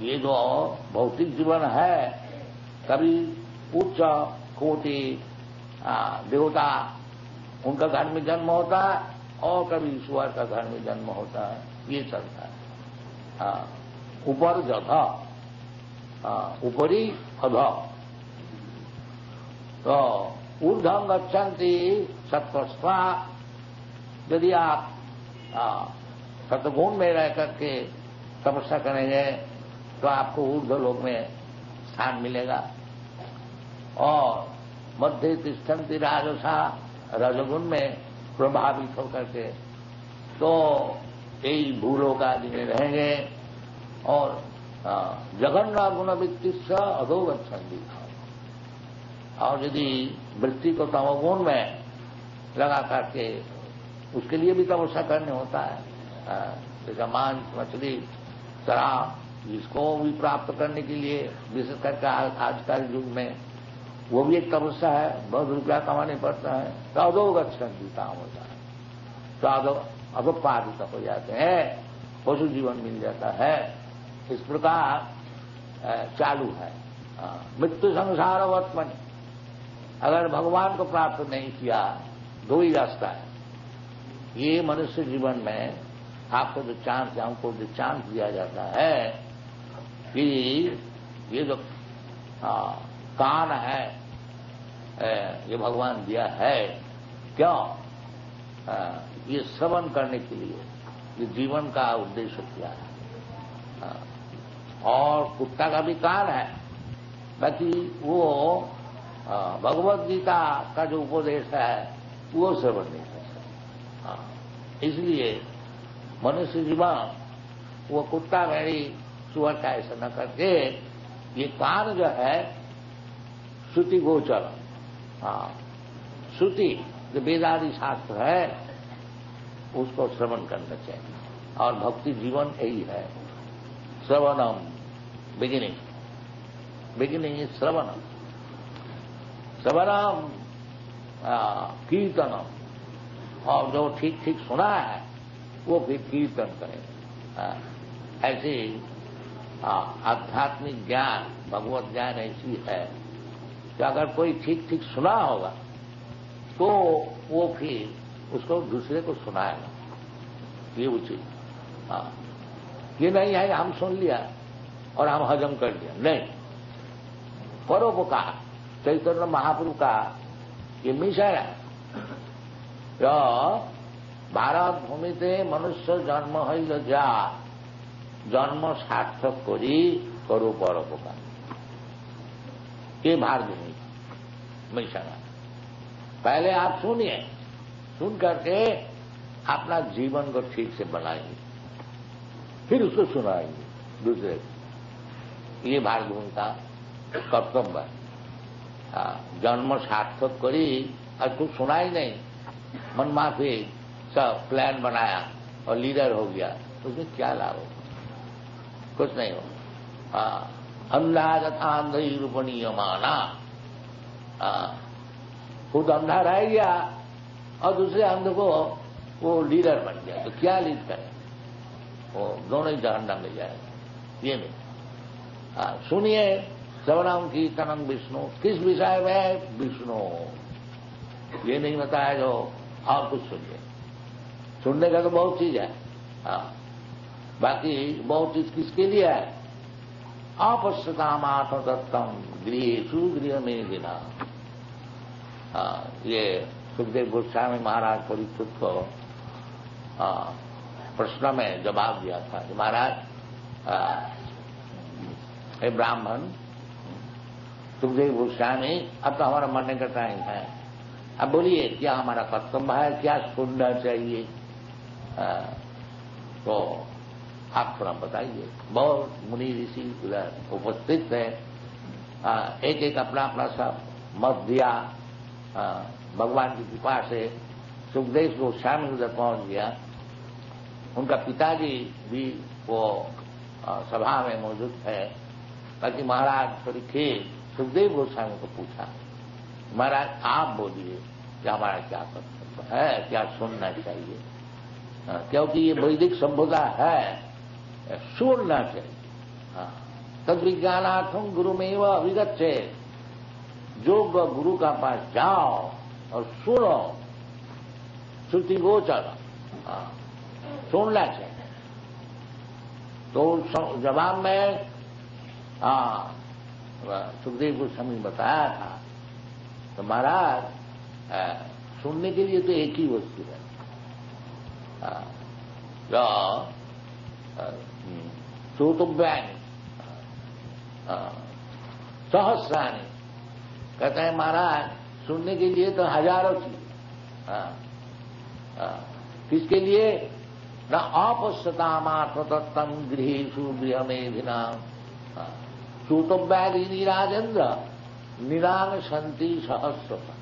ये जो भौतिक जीवन है, कभी उच्च कोटि देवता उनका घर में जन्म होता है और कभी ईश्वर का घर में जन्म होता है, ये चलता है। ऊपर जधा, ऊपरी अध, तो ऊर्ध्वं गच्छन्ति सत्त्वस्त्वा। यदि आप सतगुण में रह करके तपस्या करेंगे तो आपको ऊर्ध्वलोक में स्थान मिलेगा। और मध्य तिष्ठन्ति राजसा, रजगुण में प्रभावित होकर के तो यही भूलोक आदि में रहेंगे। और जघन्य गुण वृत्ति से अधोगच्छन्ति, और यदि वृत्ति को तमोगुण में लगा करके उसके लिए भी तपस्या करने होता है। जैसा मांस, मछली, शराब, इसको भी प्राप्त करने के लिए विशेष करके आजकल युग में वो भी एक तपस्या है, बहुत रुपया कमाने पड़ता है। तो अधोगच्छन्ति काम होता है, तो अधोपादित हो जाते हैं, पशु जीवन मिल जाता है। इस प्रकार चालू है। मृत्यु संसार वर्तमान, अगर भगवान को प्राप्त नहीं किया, दो ही रास्ता है। ये मनुष्य जीवन में आपको जो चांस, हमको जो चांस दिया जाता है कि ये जो कान है, ये भगवान दिया है क्यों? ये श्रवण करने के लिए, ये जीवन का उद्देश्य क्या है। और कुत्ता का भी कान है, बाकी वो भगवत गीता का जो उपदेश है वो श्रवण नहीं कर सकता। इसलिए मनुष्य जीवन वो कुत्ता मेरी सुअर का ऐसा न करके ये कान जो है श्रुति गोचर, श्रुति जो वेदादि शास्त्र है उसको श्रवण करना चाहिए। और भक्ति जीवन यही है, श्रवणम, बिगिनिंग इज श्रवणम, श्रवणम कीर्तनम, और जो ठीक ठीक सुना है वो फिर कीर्तन करें। ऐसे आध्यात्मिक ज्ञान, भगवत ज्ञान ऐसी है कि अगर कोई ठीक ठीक सुना होगा तो वो फिर उसको दूसरे को सुनाएगा, ये उचित। ये नहीं है हम सुन लिया और हम हजम कर लिया, नहीं। परोपकार चैतन्य महाप्रभु का ये मिशन है। जो भारत भूमिते मनुष्य जन्म हईल जा, जन्म सार्थक करी करो परोपकार, ये भारत भूमि मिशन है। पहले आप सुनिए, सुन करके अपना जीवन को ठीक से बनाएंगे, फिर उसको सुनाएंगे दूसरे को। ये भारत भूमि का कर्तव्य है। जन्म सार्थक करी, और कुछ सुना ही नहीं, मन माफी सब प्लान बनाया और लीडर हो गया, तो उसमें क्या लाभ हो? कुछ नहीं हो। अंधा तथा अंधी रूपणीय माना, खुद अंधा रह गया और दूसरे अंध को वो लीडर बन गया, तो क्या लीड करे? वो दोनों ही जहन्नम में जाएगा। ये नहीं। सुनिए, श्रवणम कीर्तनम विष्णु, किस विषय में? विष्णु। ये नहीं बताया जो और कुछ सुनिए। सुनने का तो बहुत चीज है, बाकी बहुत चीज किसके लिए है? अपश्यताम आत्मदत्तम गृहेषु गृह में दिना। ये सुखदेव गोस्वामी महाराज परीक्षित को प्रश्न में जवाब दिया था कि महाराज, हे ब्राह्मण, सुखदेव गोस्वामी, अब तो हमारा मरने का टाइम है, अब बोलिए क्या हमारा कर्तव्य है, क्या सुनना चाहिए? तो आप थोड़ा बताइए। बहुत मुनि ऋषि उधर उपस्थित थे, एक एक अपना अपना सब मत दिया। भगवान की कृपा से सुखदेव गोस्वामी उधर पहुंच गया। उनका पिताजी भी वो सभा में मौजूद थे। ताकि महाराज परीक्षित सुखदेव गोस्वामी को पूछा, महाराज आप बोलिए कि हमारा क्या कर्तव्य है, क्या सुनना चाहिए? क्योंकि ये वैदिक सभ्यता है, सुनना चाहिए। तद विज्ञानार्थम गुरु में वह अभिगच्छे, जो गुरु का पास जाओ और सुनो, श्रुति गोचर, सुनना चाहिए। तो जवाब में सुखदेव गोस्वामी बताया था, तो महाराज सुनने के लिए तो एक ही वस्तु है, श्रोतव्यानि सहस्रानि, कहते हैं महाराज सुनने के लिए तो हजारों चीज। किसके लिए? न अपश्यतामात्मतत्तम गृहेषु गृहमेधिना श्रोतव्यादीनि राजेंद्र निरांग संति सहस्रता।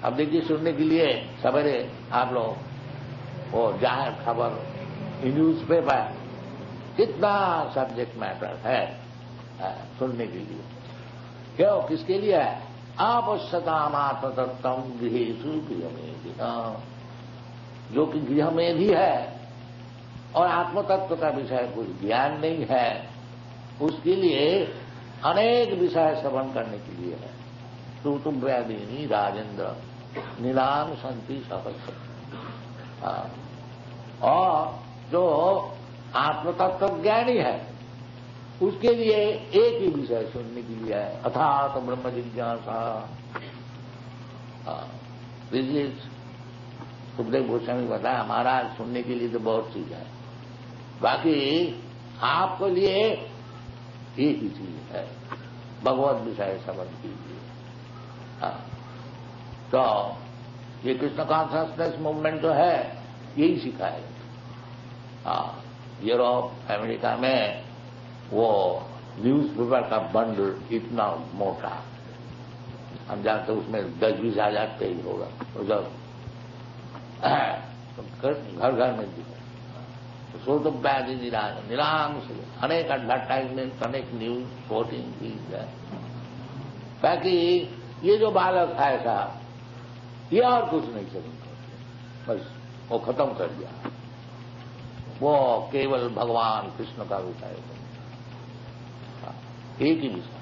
अब देखिए, सुनने के लिए सवेरे आप लोग वो जाहिर खबर न्यूज पेपर, कितना सब्जेक्ट मैटर है सुनने के लिए। क्यों? किसके लिए है? आवश्यतामात्मतत्तम गृहेषु गृहमेधिना, जो कि गृहमेधी है और आत्मतत्व का विषय कुछ ज्ञान नहीं है, उसके लिए अनेक विषय श्रवण करने के लिए है। श्रोतव्यादीनि राजेंद्र नीलाम संति सहस्र। और जो आत्मतत्व ज्ञानी है उसके लिए एक ही विषय सुनने के लिए है, अथात ब्रह्म जिज्ञासा। सुखदेव गोस्वामी बताया, महाराज सुनने के लिए तो बहुत चीज है, बाकी आपके लिए एक ही चीज है, भगवत विषय श्रवण कीजिए। तो ये कृष्ण कॉन्शसनेस मूवमेंट जो है यही सिखाएगा। यूरोप अमेरिका में वो न्यूज पेपर का बंडल इतना मोटा, हम जानते उसमें 10-20 हजार पेज होगा, तो जब घर घर में दिखे तो श्रोतव्यादि निरांग से अनेक एडवर्टाइजमेंट, अनेक न्यूज रिपोर्टिंग की है। बाकी ये जो बालक है साहब, ये और कुछ नहीं समझते, बस वो खत्म कर दिया, वो केवल भगवान कृष्ण का विषय है, एक ही विषय।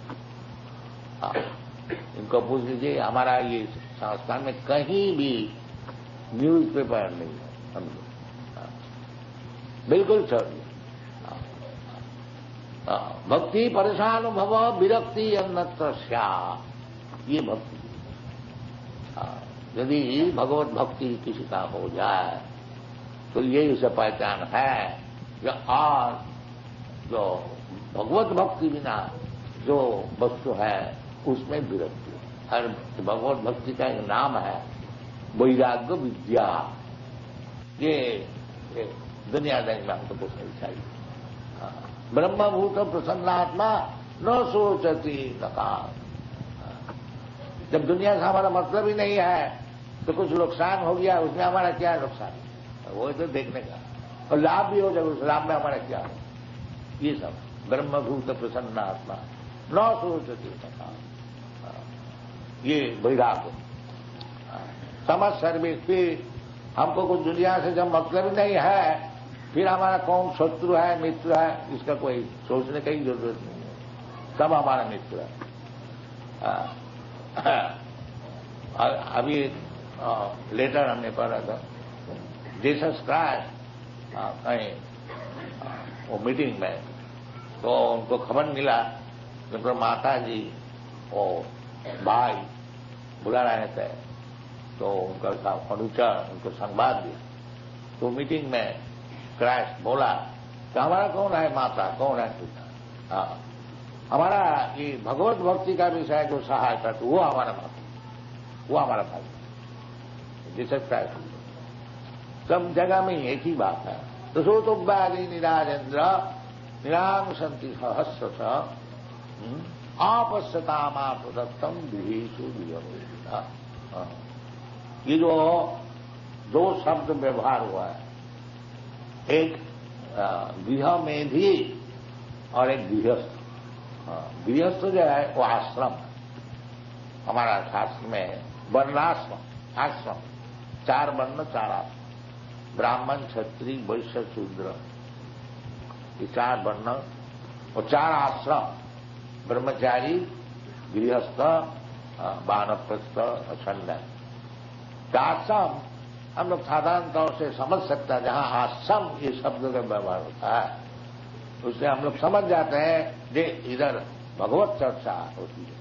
इनको पूछ लीजिए, हमारा ये संस्थान में कहीं भी न्यूज पेपर नहीं है, समझो, बिल्कुल छोड़ दिया। भक्ति परेशानुभव विरक्ति अन्यत्र स्यात्, ये भक्ति। यदि भगवत भक्ति किसी का हो जाए तो ये उसे पहचान है कि और जो भगवत भक्ति बिना जो वस्तु है उसमें विरक्ति। हर भगवत भक्ति का एक नाम है वैराग्य विद्या। ये दुनियादारी में हमको कुछ नहीं चाहिए। ब्रह्मभूत प्रसन्नात्मा न सोचती नकार। जब दुनिया से हमारा मतलब ही नहीं है तो कुछ नुकसान हो गया, उसमें हमारा क्या नुकसान है, वो तो देखने का, और लाभ भी हो जाए उस लाभ में हमारा क्या हो। ये सब ब्रह्मभूत प्रसन्नात्मा न सोचती नकार, ये वैराग्य। समझ सर्वे, फिर हमको कुछ दुनिया से जब मतलब नहीं है, फिर हमारा कौन शत्रु है मित्र है इसका कोई सोचने की जरूरत नहीं है, सब हमारा मित्र है। अभी लेटर हमने पढ़ा था, जीसस क्राइस्ट कहीं वो मीटिंग में, तो उनको खबर मिला कि उनके माता जी वो भाई बुला रहे थे, तो उनका अनुचर उनको संवाद दिया। तो मीटिंग में क्राइस्ट बोला कि हमारा कौन है माता, कौन है पिता, हमारा ये भगवत भक्ति का विषय जो सहायता था वो हमारा माता, वो हमारा भाई। जीसस क्राइस्ट सब जगह में एक ही बात है। तो श्रोतव्यादि निराजेंद्र निरांग संति सहस्र आपश्यतामात्मतत्तम गृहेषु गृहमेधिना। ये जो दो शब्द व्यवहार हुआ है, एक गृहमेधी और एक गृहस्थ। गृहस्थ जो है वो आश्रम, हमारा शास्त्र में वर्णाश्रम, आश्रम 4 वर्ण 4 आश्रम, ब्राह्मण क्षत्रिय वैश्य शूद्र, ये 4 वर्ण और 4 आश्रम, ब्रह्मचारी गृहस्थ वानप्रस्थ और सन्यासी। आश्रम हम लोग साधारण तौर से समझ सकते हैं, जहां आश्रम ये शब्द का व्यवहार होता है उससे हम लोग समझ जाते हैं कि इधर भगवत चर्चा होती है।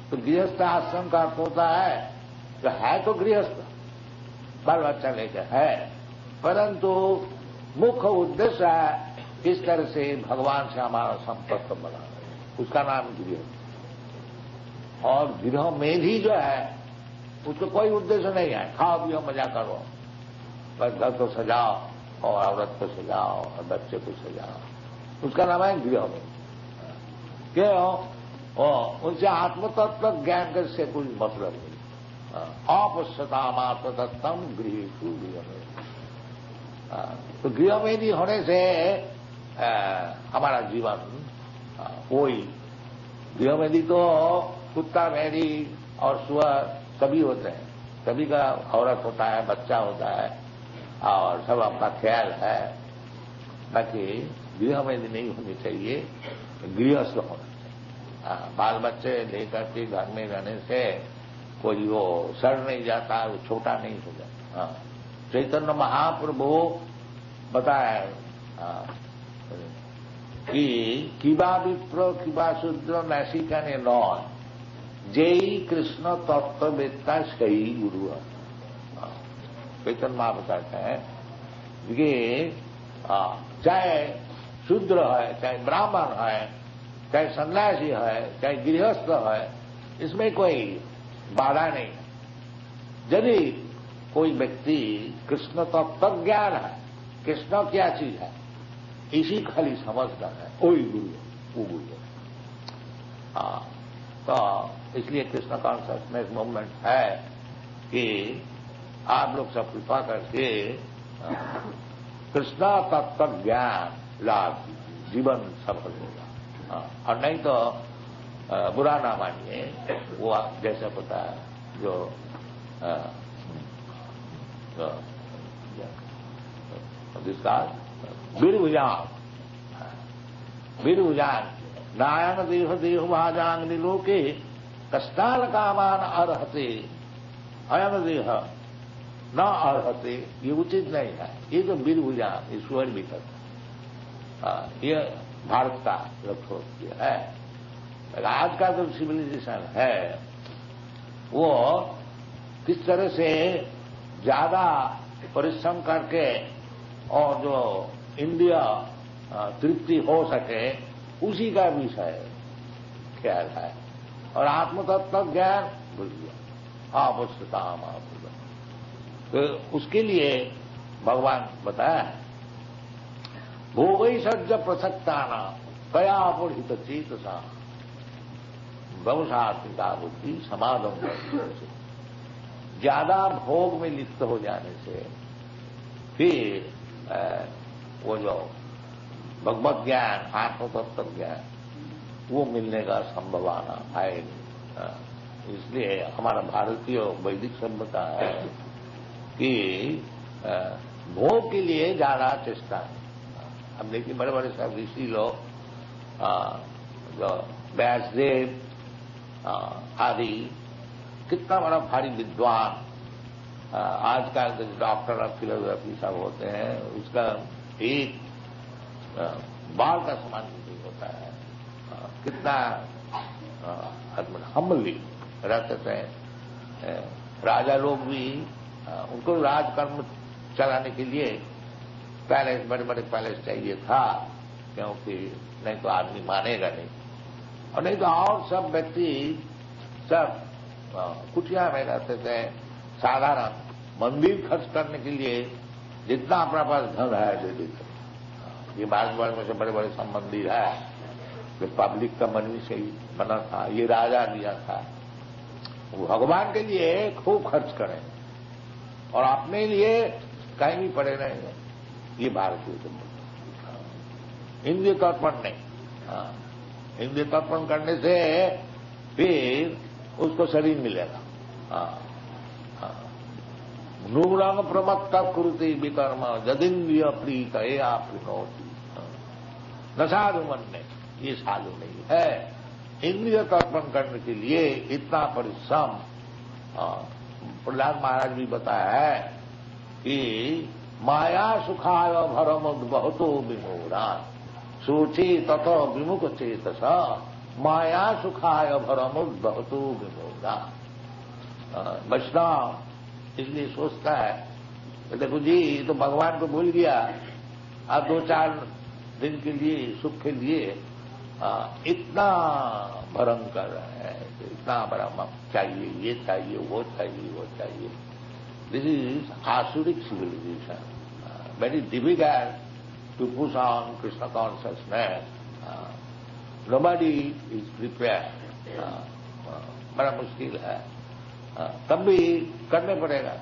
तो गृहस्थ आश्रम का अर्थ होता है कि है तो गृहस्थ, बाल बच्चा लेकर है, परंतु मुख्य उद्देश्य है किस तरह से भगवान से हमारा संपर्क बना, उसका नाम गृह। और गृह में भी जो है उसको कोई उद्देश्य नहीं है, खाओ पियो मजा करो, बस घर को सजाओ और औरत को सजाओ और बच्चे को सजाओ, उसका नाम है गृह में। क्यों? उनसे आत्मतत्व ज्ञान से कोई मतलब नहीं। अपश्यताम आत्मतत्वम गृहेषु गृह में। तो गृह में भी होने से हमारा जीवन कोई, गृह में भी तो कुत्ता भेड़ी और सुअर सभी होते हैं, सभी का औरत होता है, बच्चा होता है और सब अपना ख्याल है। बाकी गृह में भी नहीं होनी चाहिए, गृहस्थ होना चाहिए। बाल बच्चे लेकर के घर में रहने से कोई वो सड़ नहीं जाता, वो छोटा नहीं हो जाता। चैतन्य महाप्रभु बताया कि किबा विप्र किबा शूद्र नैशिका ने नौन जय कृष्ण तत्ववेत्ता सही गुरु है। चैतन्य मां बताते हैं कि चाहे शूद्र है, चाहे ब्राह्मण है, चाहे सन्यासी है, चाहे गृहस्थ है, इसमें कोई बाधा नहीं है। यदि कोई व्यक्ति कृष्ण तत्व ज्ञान है, कृष्ण क्या चीज है, इसी खाली समझता है, वही गुरु, वो गुरु। तो इसलिए कृष्ण कॉन्शियसनेस मूवमेंट है कि आप लोग सब कृपा करके कृष्ण तत्व ज्ञान लाभ, जीवन सफल होगा। और नहीं तो बुरा ना मानिए, वो जैसे पता है जो जिसका वीरभुजान नारायण देह देह भाजांग निलोके कष्टाल कामान अर्हते अयन देह न अर्हते, ये उचित नहीं है। ये तो वीरभुजान ईश्वर भी करता, ये भारत का लक्ष्य है। आज का जो सिविलाइजेशन है वो किस तरह से ज्यादा परिश्रम करके और जो इंडिया तृप्ति हो सके उसी का विषय ख्याल है। और आत्मतत्व ज्ञान भूल गया, आवश्यकताम आत्म, तो उसके लिए भगवान बताया है भोगई सज्ज प्रसक्ताना कया अपरिहित चेतसा वंशात्मिका बुद्धि समाधम। ज्यादा भोग में लिप्त हो जाने से फिर वो जो भगवत ज्ञान, आत्मतत्व ज्ञान, वो मिलने का संभावना है। इसलिए हमारा भारतीय वैदिक सभ्यता है कि भोग के लिए ज्यादा चेष्टा है। हम देखिए बड़े बड़े सब ऋषि लोग जो व्यासदेव आदि कितना बड़ा भारी विद्वान, आजकल के डॉक्टर ऑफ फिलोसफी सब होते हैं, उसका एक बाल का समान नहीं होता है। कितना हम्बली रहते थे। राजा लोग भी उनको राजकर्म चलाने के लिए पैलेस, बड़े बड़े पैलेस चाहिए था, क्योंकि नहीं तो आदमी मानेगा नहीं। और नहीं तो और सब व्यक्ति सब कुटिया में रहते थे। साधारण मंदिर खर्च करने के लिए जितना अपना पास धन है दे देते। ये भारतवर्ष में से बड़े बड़े सब मंदिर है जो पब्लिक का मनी से ही बना था, ये राजा दिया था। वो भगवान के लिए खूब खर्च करें और अपने लिए कहीं भी पड़े रहेंगे। ये भारतीय इंद्रिय तर्पण नहीं। इंद्रिय तर्पण करने से फिर उसको शरीर मिलेगा। नूरंग प्रमत्ता कुरुति विकर्म जदिंद्रिय प्रीत आपृणोति। न साधु मन ने, ये साधु नहीं है। इंद्रिय तर्पण करने के लिए इतना परिश्रम प्रहलाद महाराज भी बताया है कि माया सुखाय भरमुद्बहतो विमूढ़ान सोचे ततो विमुख चेतस माया सुखाय भरमुद्बहतो विमूढ़ान। वैष्णव इसलिए सोचता है देखो जी, तो भगवान को भूल गया। आप 2-4 दिन के लिए, सुख के लिए इतना भयंकर है, इतना बड़ा चाहिए, ये चाहिए, वो चाहिए, वो चाहिए। दिस इज आसुरिक civilisation, very difficult to push on Krishna consciousness. Nobody is prepare, बड़ा मुश्किल है। तब भी करने पड़ेगा।